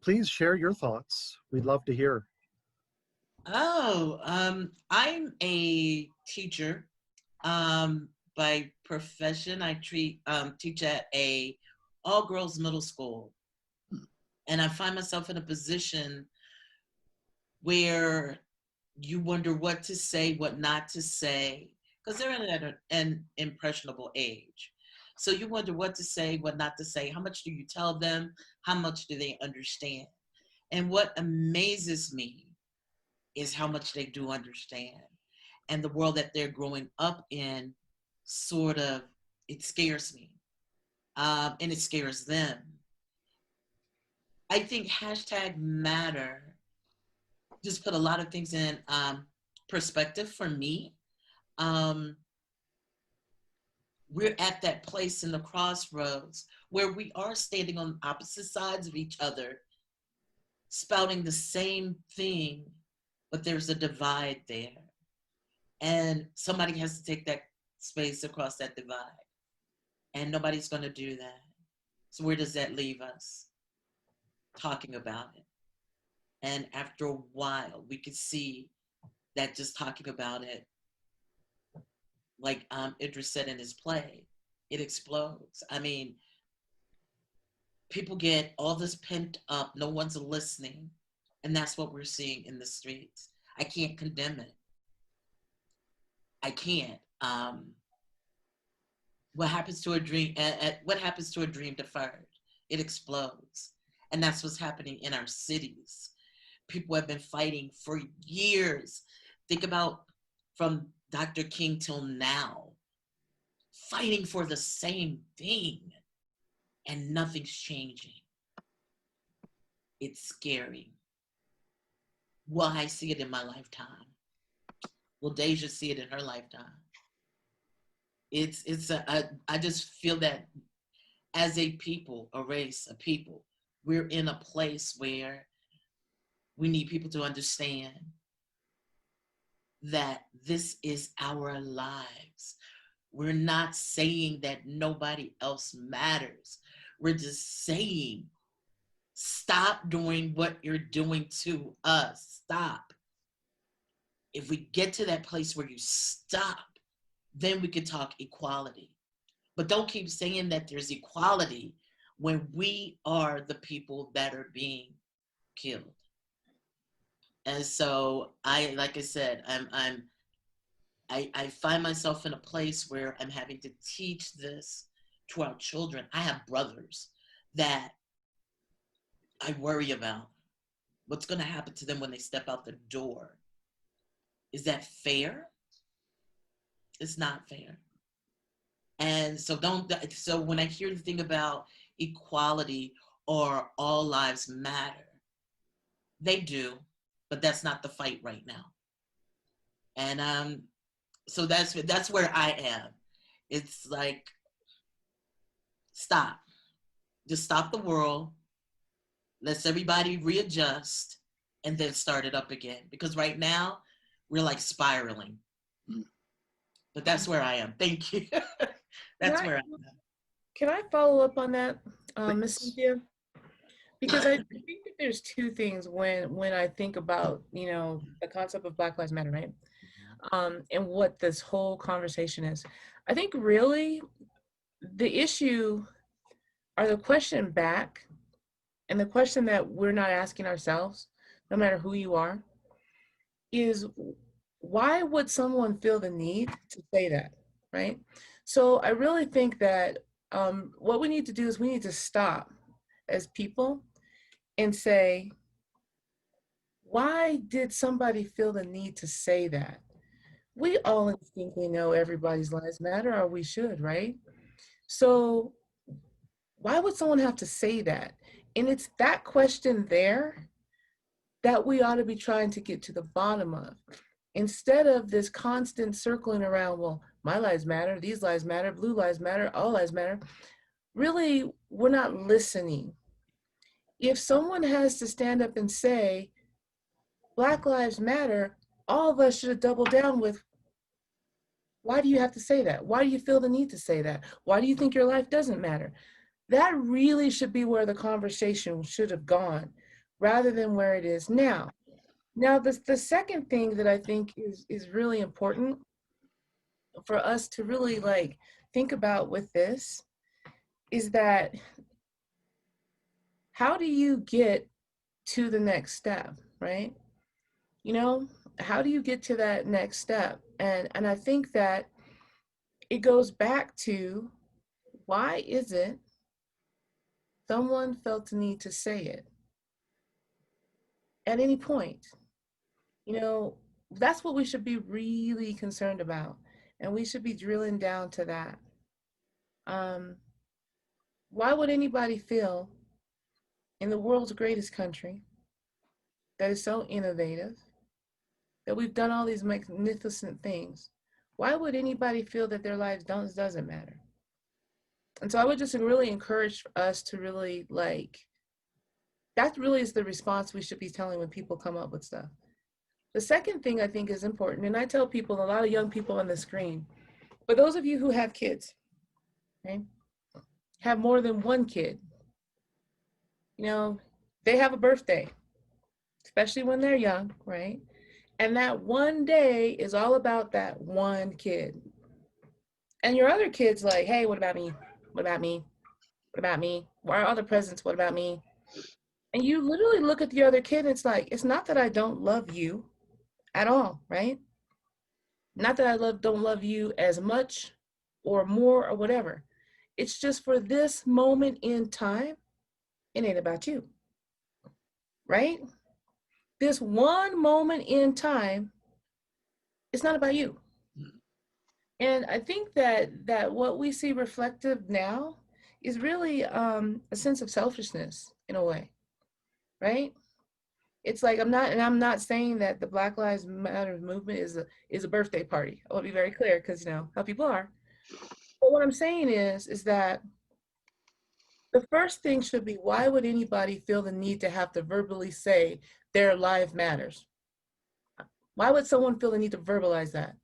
Please share your thoughts. We'd love to hear. Oh, I'm a teacher by profession. I teach at a all-girls middle school. And I find myself in a position where you wonder what to say, what not to say, because they're in an impressionable age. So you wonder what to say, what not to say. How much do you tell them? How much do they understand? And what amazes me is how much they do understand. And the world that they're growing up in, it scares me. And it scares them. I think #matter just put a lot of things in perspective for me. We're at that place in the crossroads where we are standing on opposite sides of each other, spouting the same thing, but there's a divide there. And somebody has to take that space across that divide. And nobody's going to do that. So where does that leave us? Talking about it. And after a while, we could see that just talking about it, like Idris said in his play, it explodes. I mean, people get all this pent up, no one's listening. And that's what we're seeing in the streets. I can't condemn it. I can't. What happens to a dream? What happens to a dream deferred? It explodes, and that's what's happening in our cities. People have been fighting for years. Think about from Dr. King till now, fighting for the same thing, and nothing's changing. It's scary. Will I see it in my lifetime? Will Deja see it in her lifetime? I just feel that as a people, a race, a people, we're in a place where we need people to understand that this is our lives. We're not saying that nobody else matters. We're just saying, stop doing what you're doing to us. Stop. If we get to that place where you stop, then we can talk equality. But don't keep saying that there's equality when we are the people that are being killed. And so like I said, I find myself in a place where I'm having to teach this to our children. I have brothers that I worry about. What's going to happen to them when they step out the door? Is that fair? It's not fair. And so so when I hear the thing about equality or all lives matter, they do, but that's not the fight right now. And so that's where I am. It's like, stop. Just stop the world. Let's everybody readjust and then start it up again. Because right now, we're like spiraling. But that's where I am. Thank you. That's where I am. Can I follow up on that, Ms. Cynthia? Because I think that there's two things when I think about, the concept of Black Lives Matter, right? And what this whole conversation is. I think really the issue, or the question back, and the question that we're not asking ourselves, no matter who you are, is why would someone feel the need to say that, right? So I really think that what we need to do is we need to stop as people and say, why did somebody feel the need to say that? We all instinctively know everybody's lives matter, or we should, right? So why would someone have to say that? And it's that question there that we ought to be trying to get to the bottom of. Instead of this constant circling around, well, my lives matter, these lives matter, blue lives matter, all lives matter. Really, we're not listening. If someone has to stand up and say, Black Lives Matter, all of us should have doubled down with, why do you have to say that? Why do you feel the need to say that? Why do you think your life doesn't matter? That really should be where the conversation should have gone, rather than where it is now. Now, the second thing that I think is really important for us to really think about with this is that, how do you get to the next step, right? How do you get to that next step? And I think that it goes back to, why is it someone felt the need to say it at any point? That's what we should be really concerned about. And we should be drilling down to that. Why would anybody feel in the world's greatest country that is so innovative, that we've done all these magnificent things, why would anybody feel that their lives doesn't matter? And so I would just really encourage us to really that really is the response we should be telling when people come up with stuff. The second thing I think is important, and I tell people, a lot of young people on the screen, for those of you who have kids, okay, have more than one kid, they have a birthday, especially when they're young, right? And that one day is all about that one kid. And your other kid's like, hey, what about me? What about me? What about me? Why are all the presents? What about me? And you literally look at the other kid and it's like, it's not that I don't love you at all, right? Not that I don't love you as much or more or whatever. It's just for this moment in time, it ain't about you, right? This one moment in time, it's not about you. And I think that what we see reflective now is really a sense of selfishness in a way, right? It's like, I'm not saying that the Black Lives Matter movement is a birthday party. I want to be very clear, because how people are. But what I'm saying is that the first thing should be, why would anybody feel the need to have to verbally say their life matters? Why would someone feel the need to verbalize that?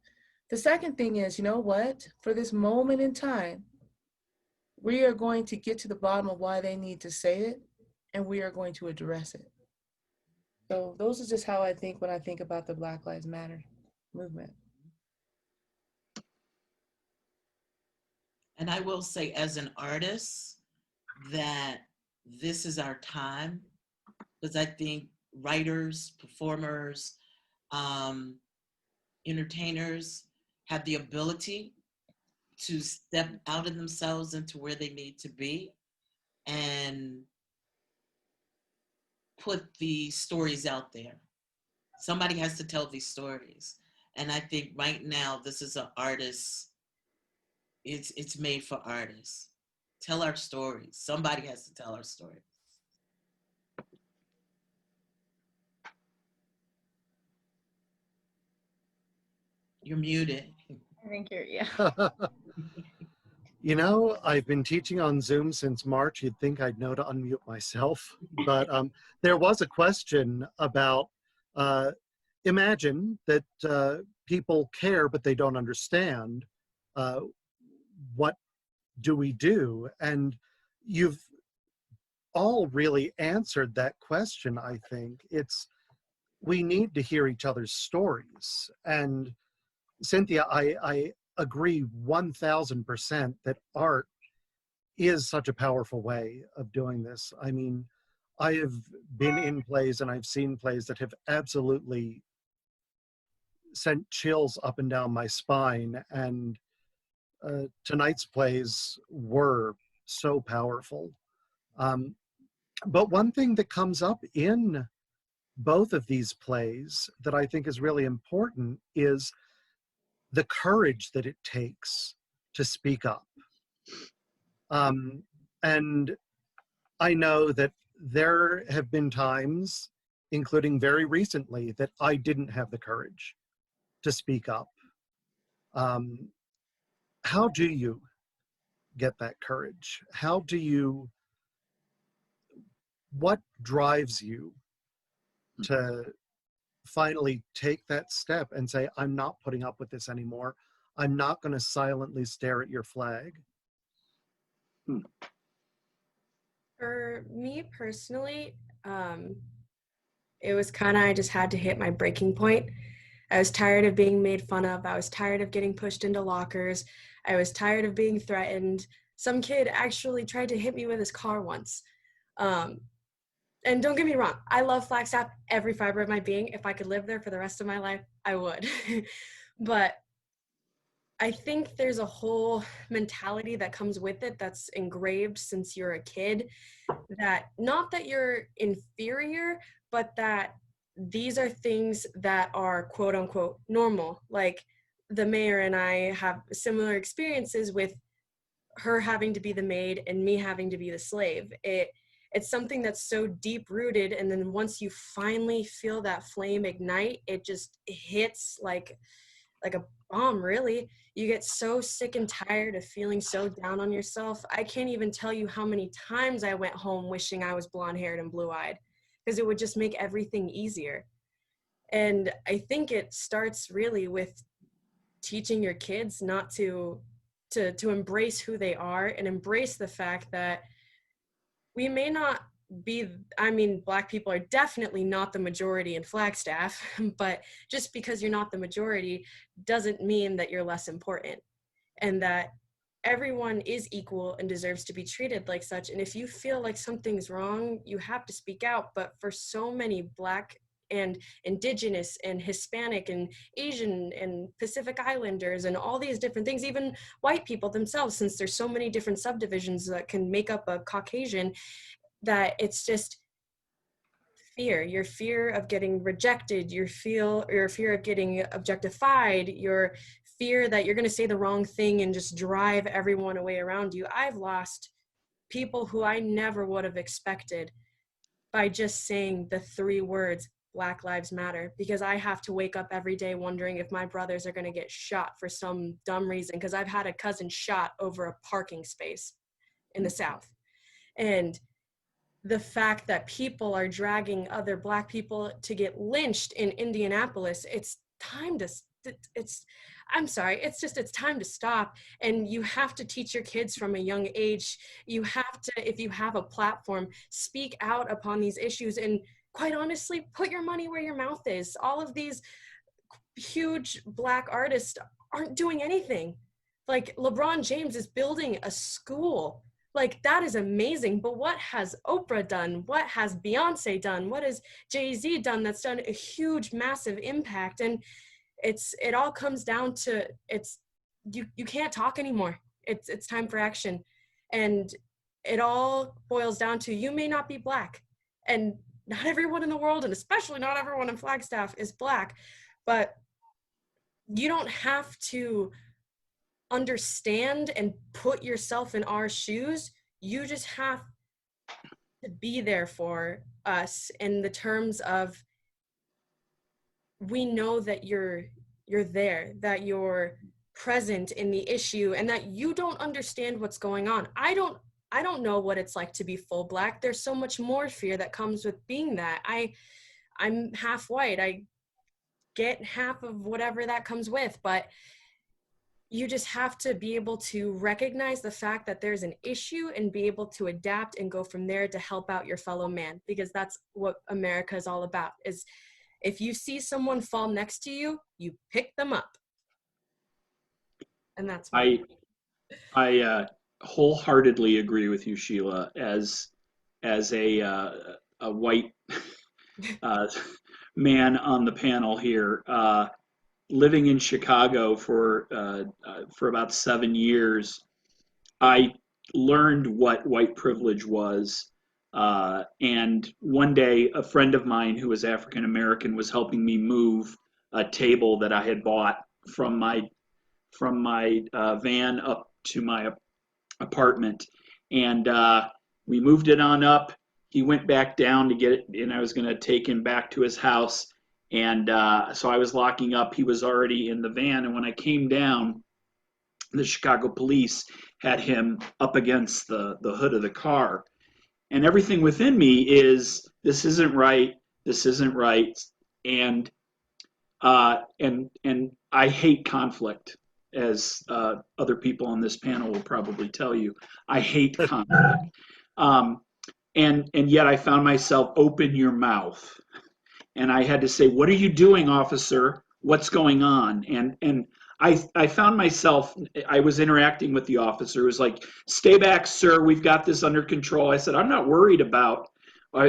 The second thing is, you know what? For this moment in time, we are going to get to the bottom of why they need to say it, and we are going to address it. So those are just how I think when I think about the Black Lives Matter movement. And I will say, as an artist, that this is our time, because I think writers, performers, entertainers have the ability to step out of themselves into where they need to be and put the stories out there. Somebody has to tell these stories. And I think right now, this is an artist, it's made for artists. Tell our stories. Somebody has to tell our stories. You're muted. I think you're, yeah. You know, I've been teaching on Zoom since March. You'd think I'd know to unmute myself. But there was a question about, imagine that people care, but they don't understand. What do we do? And you've all really answered that question, I think. We need to hear each other's stories. And Cynthia, I agree 1000% that art is such a powerful way of doing this. I mean, I have been in plays and I've seen plays that have absolutely sent chills up and down my spine, and tonight's plays were so powerful. But one thing that comes up in both of these plays that I think is really important is the courage that it takes to speak up. And I know that there have been times, including very recently, that I didn't have the courage to speak up. How do you get that courage? What drives you to finally take that step and say, I'm not putting up with this anymore. I'm not going to silently stare at your flag? For me personally, it was kind of, I just had to hit my breaking point. I was tired of being made fun of. I was tired of getting pushed into lockers. I was tired of being threatened. Some kid actually tried to hit me with his car once. And don't get me wrong, I love Flagstaff, every fiber of my being. If I could live there for the rest of my life, I would. But I think there's a whole mentality that comes with it that's engraved since you're a kid, that not that you're inferior, but that these are things that are quote unquote normal. Like the mayor and I have similar experiences with her having to be the maid and me having to be the slave. It's something that's so deep rooted, and then once you finally feel that flame ignite, it just hits like a bomb, really. You get so sick and tired of feeling so down on yourself. I can't even tell you how many times I went home wishing I was blonde-haired and blue-eyed, because it would just make everything easier. And I think it starts really with teaching your kids not to embrace who they are and embrace the fact that we may not be, I mean, Black people are definitely not the majority in Flagstaff, but just because you're not the majority doesn't mean that you're less important, and that everyone is equal and deserves to be treated like such. And if you feel like something's wrong, you have to speak out. But for so many Black and Indigenous and Hispanic and Asian and Pacific Islanders and all these different things, even white people themselves, since there's so many different subdivisions that can make up a Caucasian, that it's just fear. Your fear of getting rejected, your fear of getting objectified, your fear that you're going to say the wrong thing and just drive everyone away around you. I've lost people who I never would have expected by just saying the 3 words, Black Lives Matter, because I have to wake up every day wondering if my brothers are going to get shot for some dumb reason, because I've had a cousin shot over a parking space in the South. And the fact that people are dragging other Black people to get lynched in Indianapolis, it's time to stop. And you have to teach your kids from a young age. You have to, if you have a platform, speak out upon these issues, and quite honestly, put your money where your mouth is. All of these huge Black artists aren't doing anything. Like LeBron James is building a school. Like that is amazing. But what has Oprah done? What has Beyonce done? What has Jay-Z done that's done a huge, massive impact? And it all comes down to you can't talk anymore. It's time for action. And it all boils down to you may not be Black. And not everyone in the world, and especially not everyone in Flagstaff, is Black. But you don't have to understand and put yourself in our shoes. You just have to be there for us in the terms of, we know that you're there, that you're present in the issue, and that you don't understand what's going on. I don't know what it's like to be full Black. There's so much more fear that comes with being that. I'm half white. I get half of whatever that comes with, but you just have to be able to recognize the fact that there's an issue and be able to adapt and go from there to help out your fellow man, because that's what America is all about. Is if you see someone fall next to you, you pick them up. And that's I wholeheartedly agree with you, Sheila. As a white man on the panel here, living in Chicago for about 7 years, I learned what white privilege was. And one day, a friend of mine who was African American was helping me move a table that I had bought from my van up to my apartment, and we moved it on up. He went back down to get it, and I was going to take him back to his house. And so I was locking up. He was already in the van, and when I came down, the Chicago police had him up against the hood of the car. And everything within me is, this isn't right. This isn't right. And I hate conflict, as other people on this panel will probably tell you. I hate conflict. And yet I found myself, open your mouth. And I had to say, what are you doing, officer? What's going on? And I found myself, I was interacting with the officer who was like, stay back, sir, we've got this under control. I said, I'm not worried about,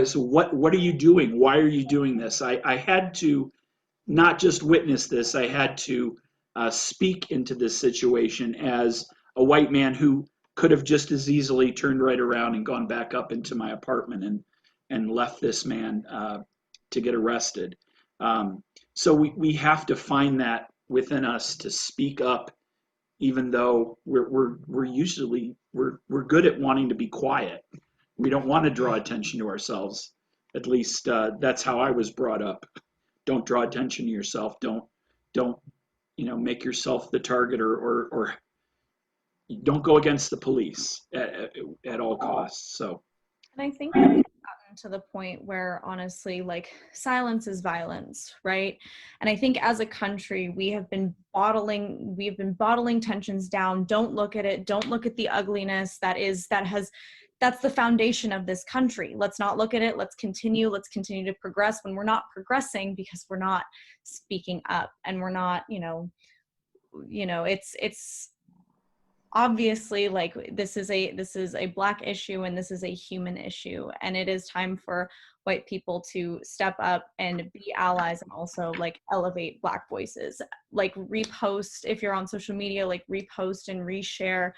so what are you doing? Why are you doing this? I had to not just witness this, I had to speak into this situation as a white man who could have just as easily turned right around and gone back up into my apartment and left this man to get arrested. So we have to find that within us to speak up, even though we're usually good at wanting to be quiet. We don't want to draw attention to ourselves. At least that's how I was brought up. Don't draw attention to yourself. Don't make yourself the target, or don't go against the police at all costs. So, and I think that we've gotten to the point where, honestly, like, silence is violence, right? And I think as a country, we have been bottling tensions down. Don't look at it. Don't look at the ugliness that's the foundation of this country. Let's not look at it. Let's continue to progress, when we're not progressing because we're not speaking up, and we're not, it's obviously, like, this is a Black issue, and this is a human issue, and it is time for white people to step up and be allies, and also, like, elevate Black voices. Like, repost, if you're on social media, like, repost and reshare,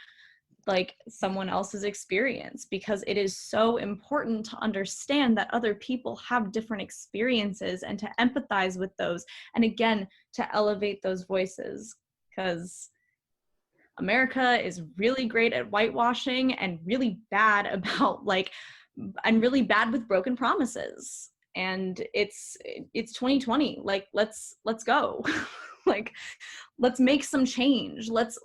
like, someone else's experience, because it is so important to understand that other people have different experiences, and to empathize with those, and again, to elevate those voices, because America is really great at whitewashing and really bad about, like, and really bad with broken promises. And it's 2020. Like, let's go. Like, let's make some change. Let's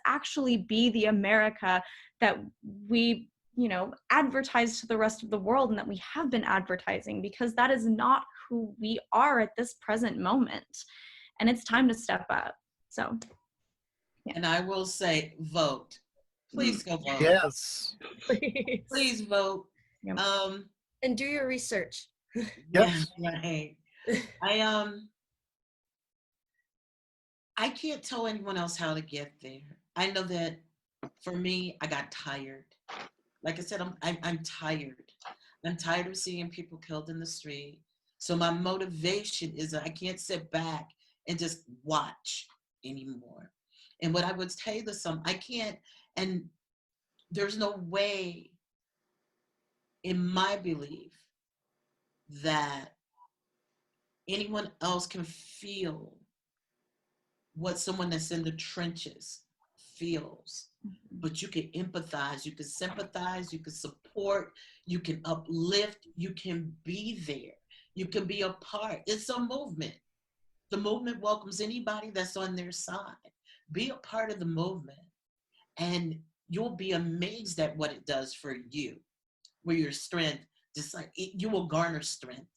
actually be the America that we, advertise to the rest of the world, and that we have been advertising, because that is not who we are at this present moment. And it's time to step up. So, yeah. And I will say, vote. Please go vote. Yes. Please vote. Yep. And do your research. Yes, right. I can't tell anyone else how to get there. I know that for me, I got tired. Like I said, I'm tired. I'm tired of seeing people killed in the street. So my motivation is that I can't sit back and just watch anymore. And what I would say to some, I can't, and there's no way in my belief that anyone else can feel what someone that's in the trenches feels. But you can empathize, you can sympathize, you can support, you can uplift, you can be there, you can be a part. It's a movement. The movement welcomes anybody that's on their side. Be a part of the movement, and you'll be amazed at what it does for you, where your strength, just like you will garner strength.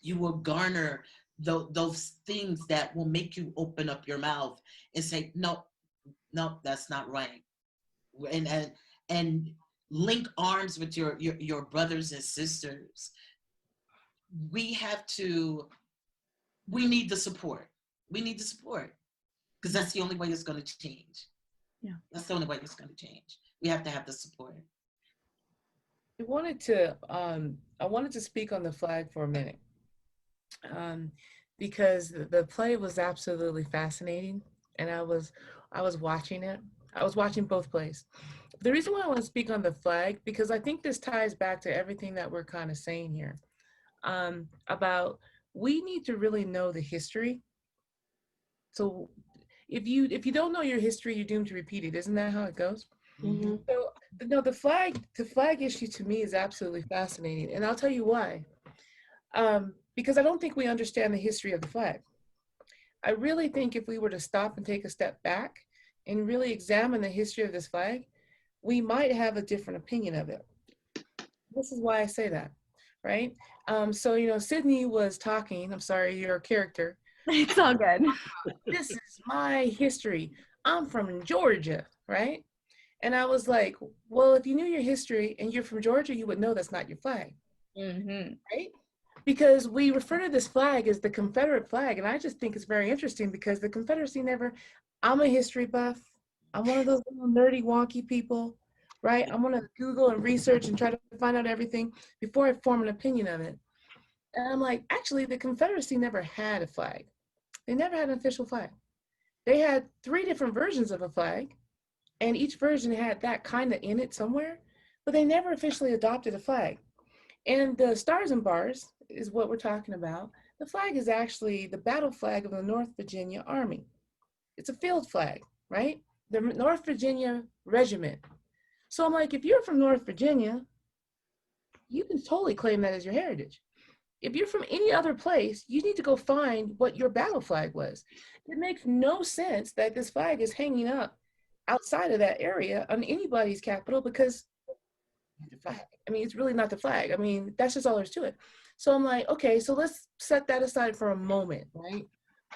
You will garner those things that will make you open up your mouth and say, no, that's not right. And link arms with your brothers and sisters. We need the support. We need the support, because that's the only way it's going to change. Yeah. That's the only way it's going to change. We have to have the support. I wanted to speak on the flag for a minute, because the play was absolutely fascinating, and I was watching it. I was watching both plays. The reason why I want to speak on the flag, because I think this ties back to everything that we're kind of saying here, about we need to really know the history. So if you don't know your history, you're doomed to repeat it. Isn't that how it goes? Mm-hmm. So no, the flag issue to me is absolutely fascinating, and I'll tell you why. Because I don't think we understand the history of the flag. I really think if we were to stop and take a step back and really examine the history of this flag, we might have a different opinion of it. This is why I say that, right? So, Sydney was talking, I'm sorry, your character. It's all good. This is my history. I'm from Georgia, right? And I was like, well, if you knew your history and you're from Georgia, you would know that's not your flag, right? Because we refer to this flag as the Confederate flag. And I just think it's very interesting because the Confederacy I'm a history buff. I'm one of those little nerdy, wonky people, right? I'm gonna Google and research and try to find out everything before I form an opinion of it. And I'm like, actually, the Confederacy never had a flag. They never had an official flag. They had 3 different versions of a flag, and each version had that kind of in it somewhere, but they never officially adopted a flag. And the stars and bars is what we're talking about. The flag is actually the battle flag of the North Virginia Army. It's a field flag, right? The North Virginia Regiment. So I'm like, if you're from North Virginia, you can totally claim that as your heritage. If you're from any other place, you need to go find what your battle flag was. It makes no sense that this flag is hanging up outside of that area on anybody's capital, because the flag, it's really not the flag. That's just all there's to it. So I'm like, okay, so let's set that aside for a moment, right?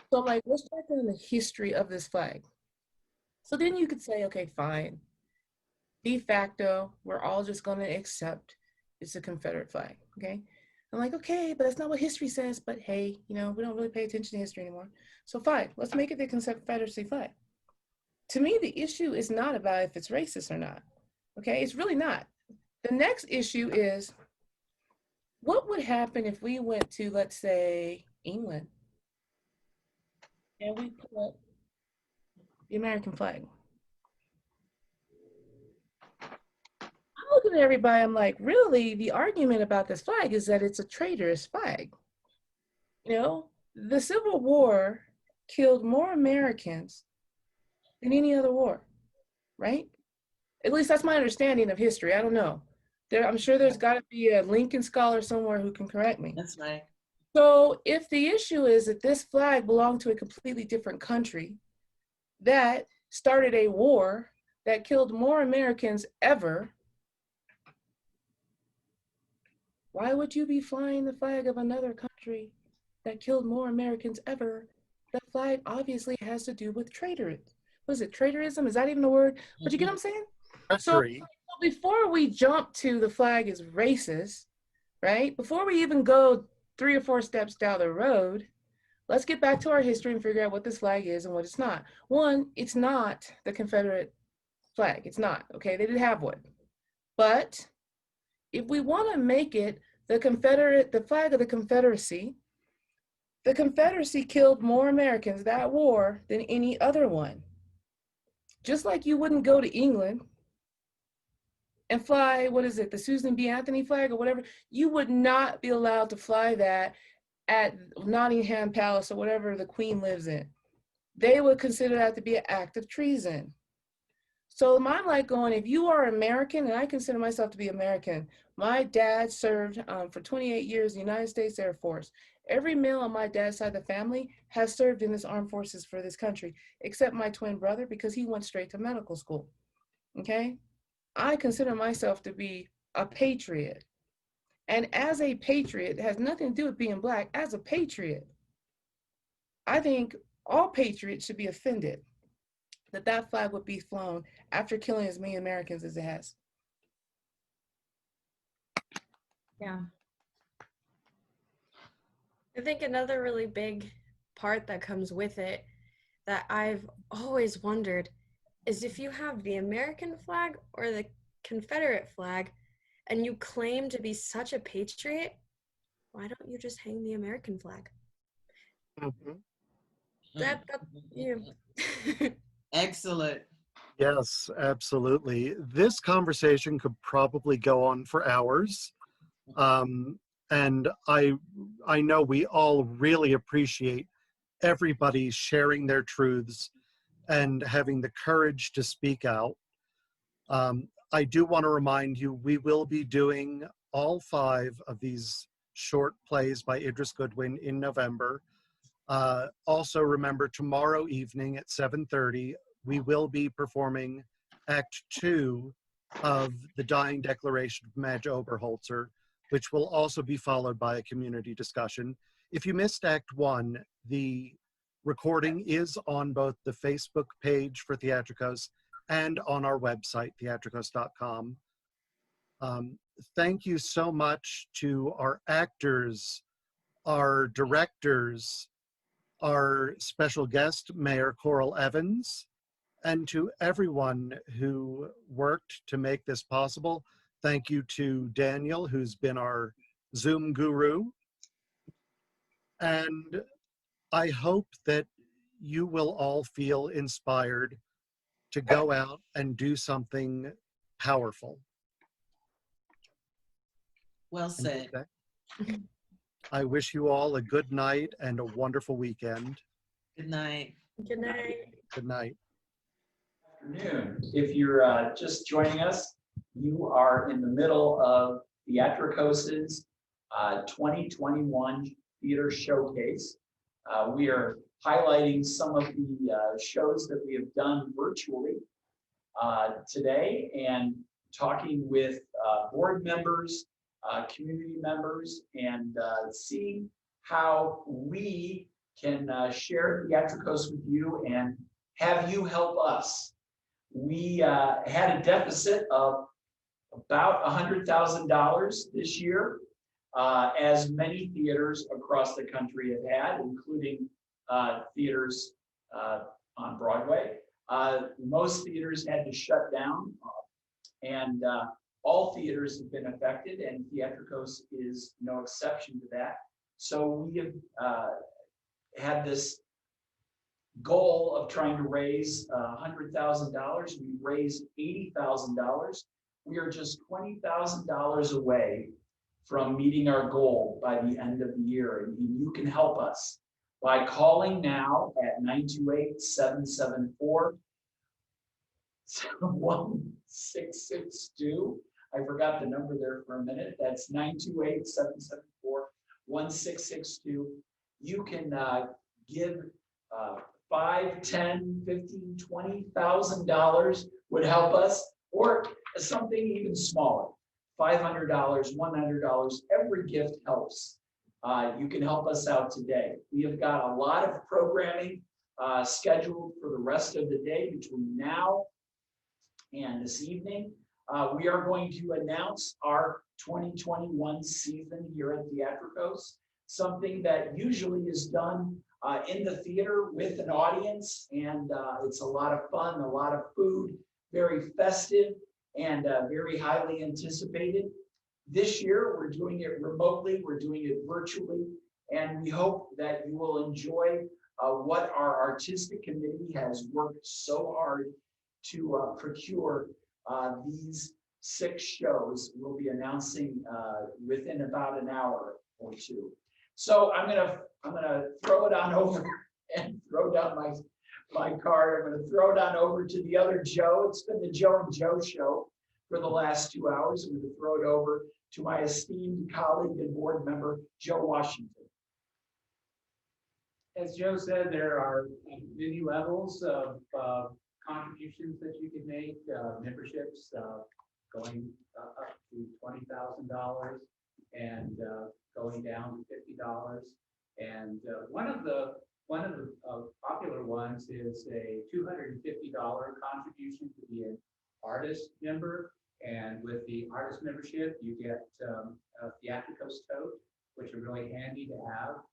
So I'm like, let's check on the history of this flag. So then you could say, okay, fine. De facto, we're all just going to accept it's a Confederate flag, okay? I'm like, okay, but that's not what history says. But hey, we don't really pay attention to history anymore. So fine, let's make it the Confederacy flag. To me, the issue is not about if it's racist or not, okay? It's really not. The next issue is, what would happen if we went to, let's say, England, and we put up the American flag? I'm looking at everybody, I'm like, really, the argument about this flag is that it's a traitorous flag. The Civil War killed more Americans than any other war, right? At least that's my understanding of history. I don't know. I'm sure there's got to be a Lincoln scholar somewhere who can correct me. That's right. So if the issue is that this flag belonged to a completely different country that started a war that killed more Americans ever, why would you be flying the flag of another country that killed more Americans ever? The flag obviously has to do with traitorism. What is it, traitorism? Is that even a word? But you get what I'm saying? So before we jump to the flag is racist, right? Before we even go 3 or 4 steps down the road, let's get back to our history and figure out what this flag is and what it's not. One, it's not the Confederate flag. It's not, okay? They didn't have one. But if we want to make it the flag of the Confederacy killed more Americans that war than any other one. Just like you wouldn't go to England and fly, what is it, the Susan B. Anthony flag or whatever, you would not be allowed to fly that at Nottingham Palace or whatever the Queen lives in. They would consider that to be an act of treason. So I'm like going, if you are American, and I consider myself to be American, my dad served for 28 years in the United States Air Force. Every male on my dad's side of the family has served in this armed forces for this country, except my twin brother, because he went straight to medical school, okay? I consider myself to be a patriot. And as a patriot, it has nothing to do with being Black. As a patriot, I think all patriots should be offended that that flag would be flown after killing as many Americans as it has. Yeah. I think another really big part that comes with it that I've always wondered is if you have the American flag or the Confederate flag and you claim to be such a patriot, why don't you just hang the American flag? Yeah. Excellent. Yes, absolutely. This conversation could probably go on for hours. And I know we all really appreciate everybody sharing their truths and having the courage to speak out. I do want to remind you, we will be doing all 5 of these short plays by Idris Goodwin in November. Also remember, tomorrow evening at 7:30, we will be performing Act 2 of The Dying Declaration of Madge Oberholzer, which will also be followed by a community discussion. If you missed Act 1, the recording is on both the Facebook page for Theatrikos and on our website, theatrikos.com. Thank you so much to our actors, our directors, our special guest, Mayor Coral Evans, and to everyone who worked to make this possible. Thank you to Daniel, who's been our Zoom guru. And I hope that you will all feel inspired to go out and do something powerful. Well said. I wish you all a good night and a wonderful weekend. Good night. Good night. Good night. Afternoon. If you're just joining us, you are in the middle of Theatrikos' 2021 Theater Showcase. We are highlighting some of the shows that we have done virtually today and talking with board members, community members, and seeing how we can share Theatrikos with you and have you help us. We had a deficit of about $100,000 this year, as many theaters across the country have had, including theaters on Broadway. Most theaters had to shut down, and all theaters have been affected, and Theatrikos is no exception to that. So we have had this goal of trying to raise $100,000. We raised $80,000. We are just $20,000 away from meeting our goal by the end of the year. And you can help us by calling now at 928-774-1662. I forgot the number there for a minute. That's 928-774-1662. You can give $5, $10, $15, $20,000 would help us, or something even smaller, $500, $100, every gift helps. You can help us out today. We have got a lot of programming scheduled for the rest of the day between now and this evening. We are going to announce our 2021 season here at Theatrikos, something that usually is done in the theater with an audience, and it's a lot of fun, a lot of food, very festive, and very highly anticipated. This year, we're doing it remotely, we're doing it virtually, and we hope that you will enjoy what our artistic committee has worked so hard to procure. These 6 shows we'll be announcing within about an hour or two. So I'm gonna throw it on over and throw down my card. I'm gonna throw it on over to the other Joe. It's been the Joe and Joe show for the last 2 hours. I'm gonna throw it over to my esteemed colleague and board member, Joe Washington. As Joe said, there are many levels of contributions that you can make, memberships going up to $20,000 and going down to $50. And one of the popular ones is a $250 contribution to be an artist member. And with the artist membership, you get a Theatrikos tote, which are really handy to have.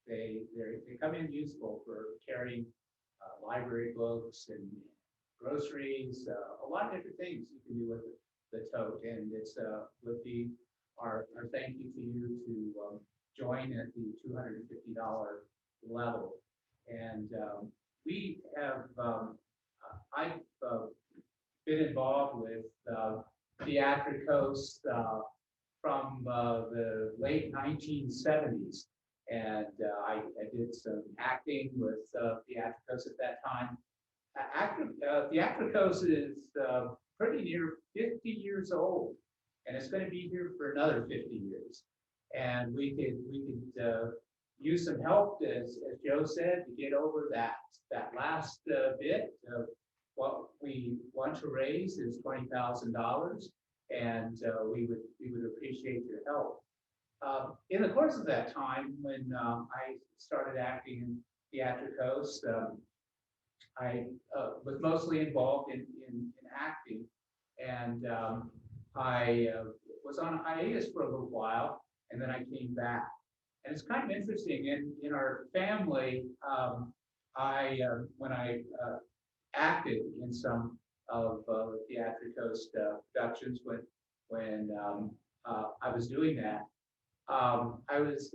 They come in useful for carrying library books and groceries, a lot of different things you can do with the tote. And it's would be our thank you to you to join at the $250 level. And we have, I've been involved with Theatrikos from the late 1970s. And I did some acting with Theatrikos at that time. Theatrikos is pretty near 50 years old, and it's going to be here for another 50 years. And we could use some help, as Joe said, to get over that last bit of what we want to raise is $20,000, and we would appreciate your help. In the course of that time, when I started acting in Theatrikos, I was mostly involved in acting, and I was on a hiatus for a little while, and then I came back. And it's kind of interesting, in our family, when I acted in some of Theatrikos productions, when I was doing that, I was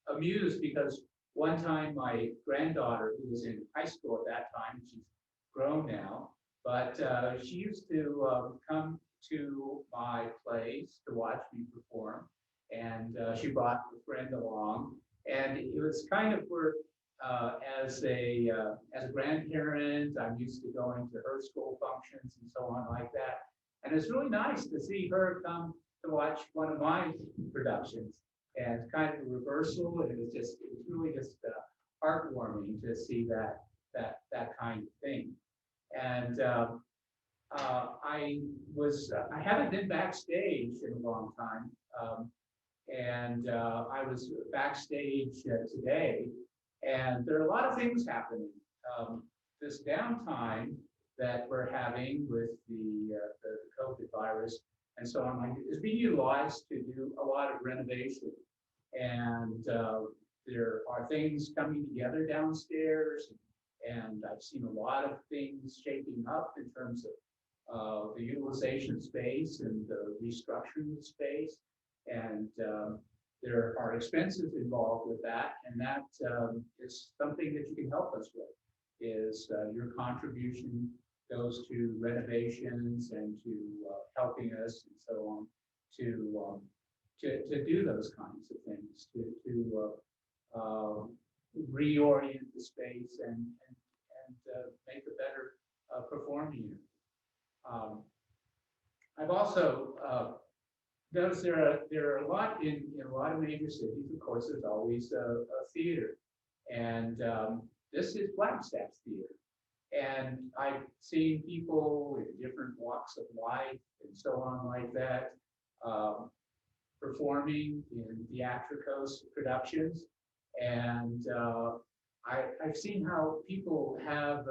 amused because one time my granddaughter, who was in high school at that time, she's grown now, but she used to come to my plays to watch me perform, and she brought a friend along, and it was kind of where, as a grandparent, I'm used to going to her school functions and so on like that, and it's really nice to see her come to watch one of my productions, and kind of a reversal, and it was really just heartwarming to see that kind of thing. And I haven't been backstage in a long time, and I was backstage today, and there are a lot of things happening. This downtime that we're having with the COVID virus and so on is being utilized to do a lot of renovation, and there are things coming together downstairs, and I've seen a lot of things shaping up in terms of the utilization of space and the restructuring of space, and there are expenses involved with that, and that is something that you can help us with, is your contribution goes to renovations and to helping us and so on to do those kinds of things, to reorient the space and make a better performing unit. I've also noticed there are a lot in a lot of major cities. Of course, there's always a theater, and this is Flagstaff's theater. And I've seen people in different walks of life and so on like that performing in Theatrikos productions. And I've seen how people have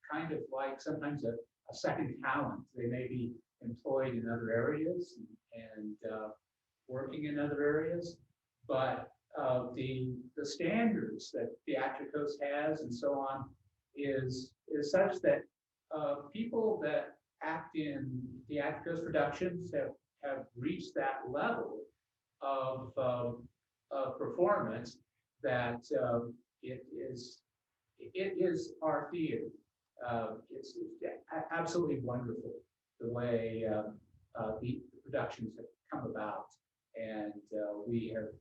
kind of like sometimes a second talent. They may be employed in other areas and working in other areas, but the standards that Theatrikos has and so on is such that people that act in Theatrikos productions have reached that level of performance that it is our theater. It's absolutely wonderful the way the productions have come about, and we have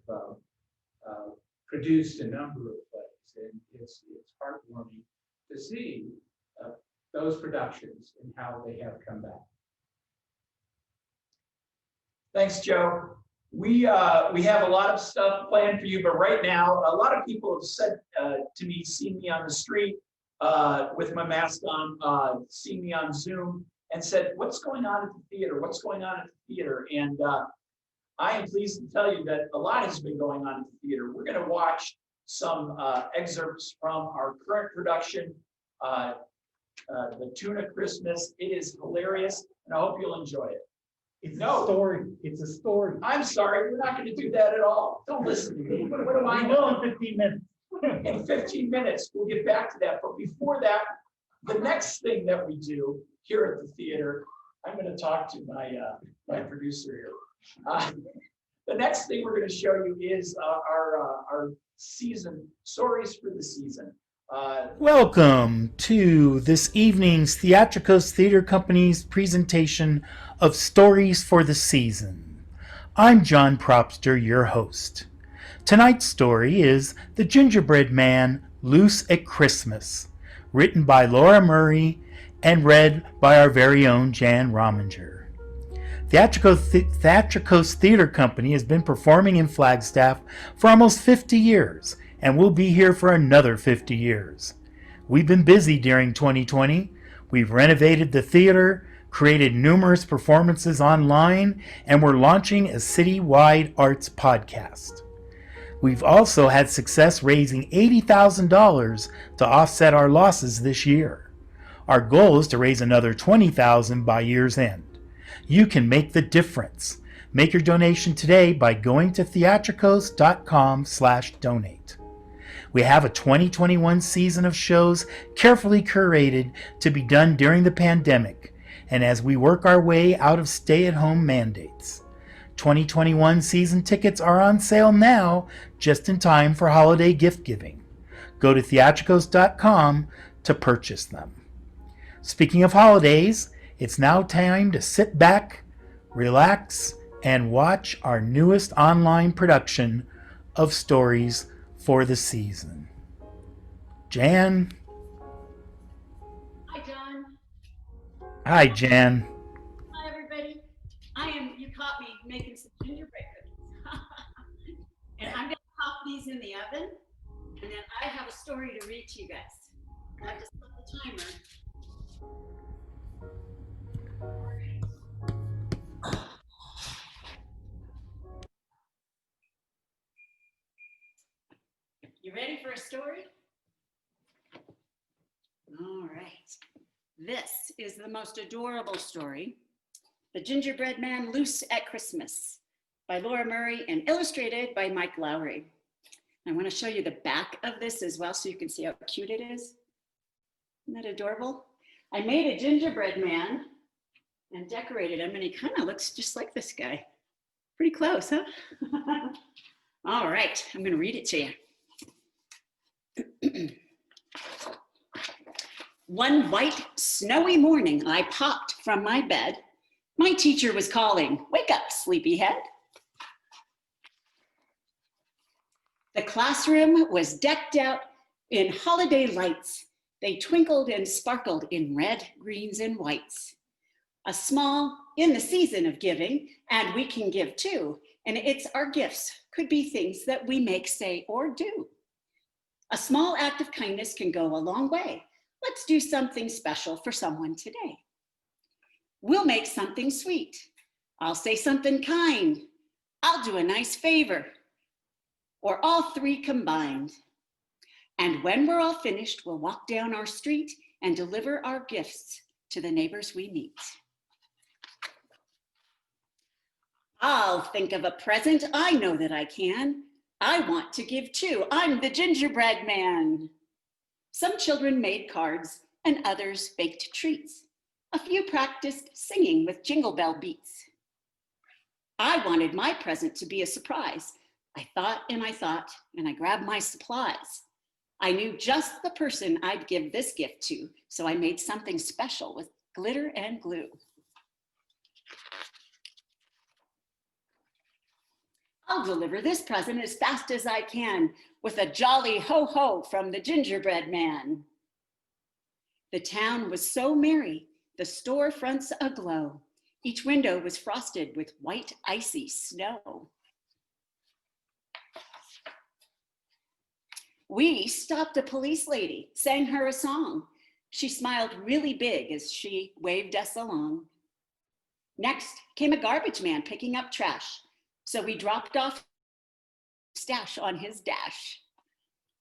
produced a number of plays, and it's heartwarming to see those productions and how they have come back. Thanks, Joe. We have a lot of stuff planned for you, but right now, a lot of people have said to me, seen me on the street with my mask on, seen me on Zoom, and said, "What's going on at the theater? What's going on at the theater?" And I am pleased to tell you that a lot has been going on at the theater. We're going to watch some excerpts from our current production, The Tuna Christmas. It is hilarious, and I hope you'll enjoy it. It's a story. It's a story. I'm sorry, we're not going to do that at all. Don't listen to me. What do I know? In 15 minutes. In 15 minutes, we'll get back to that. But before that, the next thing that we do here at the theater, I'm going to talk to my producer here. The next thing we're going to show you is our season, stories for the season. Welcome to this evening's Theatrikos Theater Company's presentation of Stories for the Season. I'm John Propster, your host. Tonight's story is The Gingerbread Man Loose at Christmas, written by Laura Murray and read by our very own Jan Rominger. Theatrikos Theater Company has been performing in Flagstaff for almost 50 years and will be here for another 50 years. We've been busy during 2020. We've renovated the theater, created numerous performances online, and we're launching a citywide arts podcast. We've also had success raising $80,000 to offset our losses this year. Our goal is to raise another $20,000 by year's end. You can make the difference. Make your donation today by going to theatrikos.com/donate. We have a 2021 season of shows carefully curated to be done during the pandemic and as we work our way out of stay-at-home mandates. 2021 season tickets are on sale now, just in time for holiday gift giving. Go to theatrikos.com to purchase them. Speaking of holidays, it's now time to sit back, relax, and watch our newest online production of Stories for the Season. Jan? Hi, John. Hi, Jan. Hi, everybody. You caught me making some gingerbread cookies. And I'm going to pop these in the oven, and then I have a story to read to you guys. I just set the timer. You ready for a story? All right. This is the most adorable story, The Gingerbread Man Loose at Christmas, by Laura Murray and illustrated by Mike Lowry. I want to show you the back of this as well so you can see how cute it is. Isn't that adorable? I made a gingerbread man and decorated him, and he kind of looks just like this guy. Pretty close, huh? All right, I'm going to read it to you. One white, snowy morning, I popped from my bed. My teacher was calling, "Wake up, sleepyhead." The classroom was decked out in holiday lights. They twinkled and sparkled in red, greens, and whites. A small, in the season of giving, and we can give too, and it's our gifts, could be things that we make, say, or do. A small act of kindness can go a long way. Let's do something special for someone today. We'll make something sweet. I'll say something kind. I'll do a nice favor. Or all three combined. And when we're all finished, we'll walk down our street and deliver our gifts to the neighbors we meet. I'll think of a present. I know that I can. I want to give too. I'm the gingerbread man. Some children made cards and others baked treats. A few practiced singing with jingle bell beats. I wanted my present to be a surprise. I thought, and I grabbed my supplies. I knew just the person I'd give this gift to, so I made something special with glitter and glue. I'll deliver this present as fast as I can with a jolly ho-ho from the gingerbread man. The town was so merry, the storefronts aglow. Each window was frosted with white, icy snow. We stopped a police lady, sang her a song. She smiled really big as she waved us along. Next came a garbage man picking up trash. So we dropped off stash on his dash.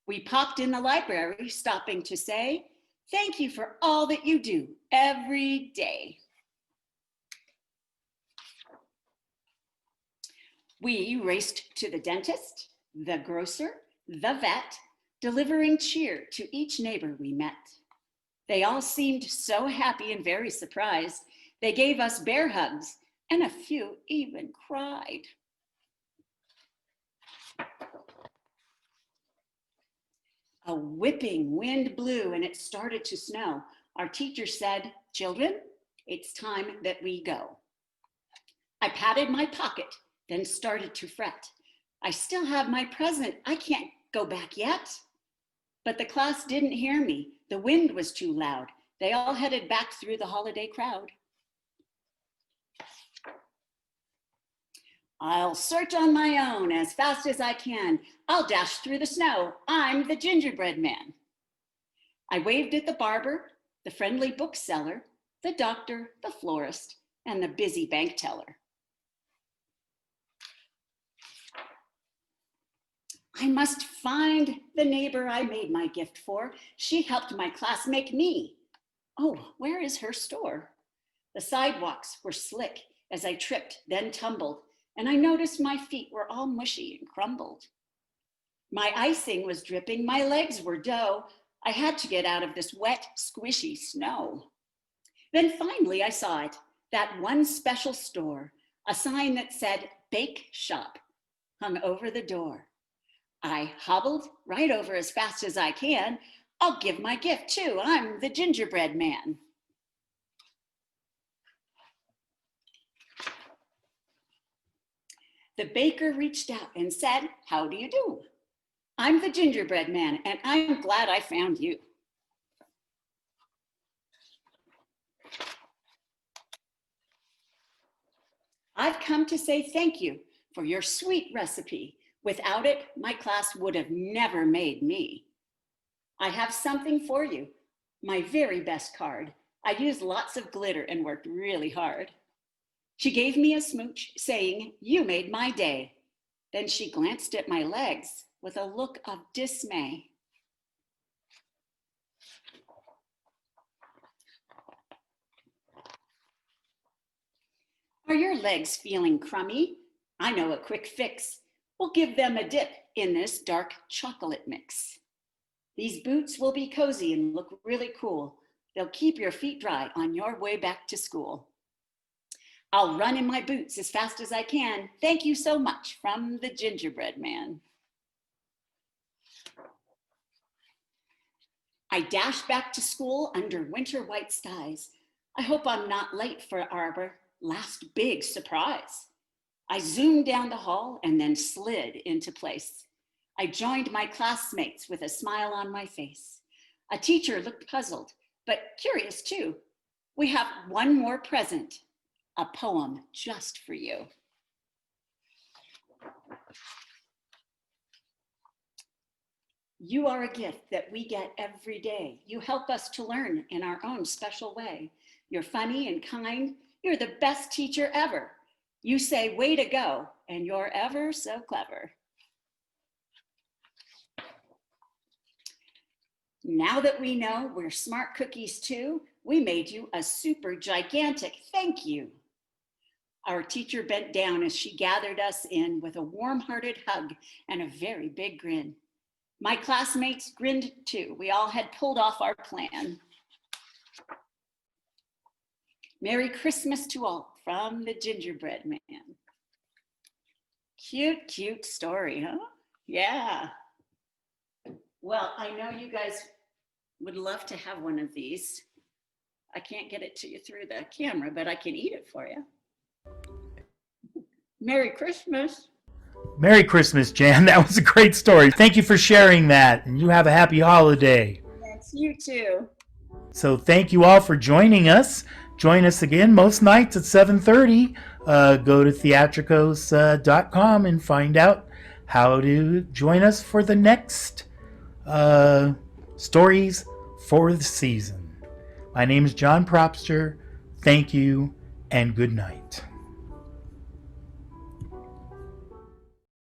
We popped in the library, stopping to say, thank you for all that you do every day. We raced to the dentist, the grocer, the vet, delivering cheer to each neighbor we met. They all seemed so happy and very surprised. They gave us bear hugs, and a few even cried. A whipping wind blew and it started to snow. Our teacher said, children, it's time that we go. I patted my pocket, then started to fret. I still have my present. I can't go back yet. But the class didn't hear me. The wind was too loud. They all headed back through the holiday crowd. I'll search on my own as fast as I can. I'll dash through the snow. I'm the gingerbread man. I waved at the barber, the friendly bookseller, the doctor, the florist, and the busy bank teller. I must find the neighbor I made my gift for. She helped my class make me. Oh, where is her store? The sidewalks were slick as I tripped, then tumbled, and I noticed my feet were all mushy and crumbled. My icing was dripping, my legs were dough. I had to get out of this wet, squishy snow. Then finally I saw it, that one special store, a sign that said bake shop hung over the door. I hobbled right over as fast as I can. I'll give my gift too, I'm the gingerbread man. The baker reached out and said, how do you do? I'm the gingerbread man and I'm glad I found you. I've come to say thank you for your sweet recipe. Without it, my class would have never made me. I have something for you, my very best card. I used lots of glitter and worked really hard. She gave me a smooch saying, you made my day. Then she glanced at my legs with a look of dismay. Are your legs feeling crummy? I know a quick fix. We'll give them a dip in this dark chocolate mix. These boots will be cozy and look really cool. They'll keep your feet dry on your way back to school. I'll run in my boots as fast as I can. Thank you so much from the gingerbread man. I dashed back to school under winter white skies. I hope I'm not late for our last big surprise. I zoomed down the hall and then slid into place. I joined my classmates with a smile on my face. A teacher looked puzzled, but curious too. We have one more present, a poem just for you. You are a gift that we get every day. You help us to learn in our own special way. You're funny and kind. You're the best teacher ever. You say, way to go, and you're ever so clever. Now that we know we're smart cookies too, we made you a super gigantic thank you. Our teacher bent down as she gathered us in with a warm-hearted hug and a very big grin. My classmates grinned too. We all had pulled off our plan. Merry Christmas to all from the Gingerbread Man. Cute, cute story, huh? Yeah. Well, I know you guys would love to have one of these. I can't get it to you through the camera, but I can eat it for you. Merry Christmas. Merry Christmas, Jan. That was a great story. Thank you for sharing that, and you have a happy holiday. Thanks, you too. So thank you all for joining us. Join us again most nights at 7:30. Go to theatrikos.com and find out how to join us for the next stories for the season. My name is John Propster. Thank you and good night.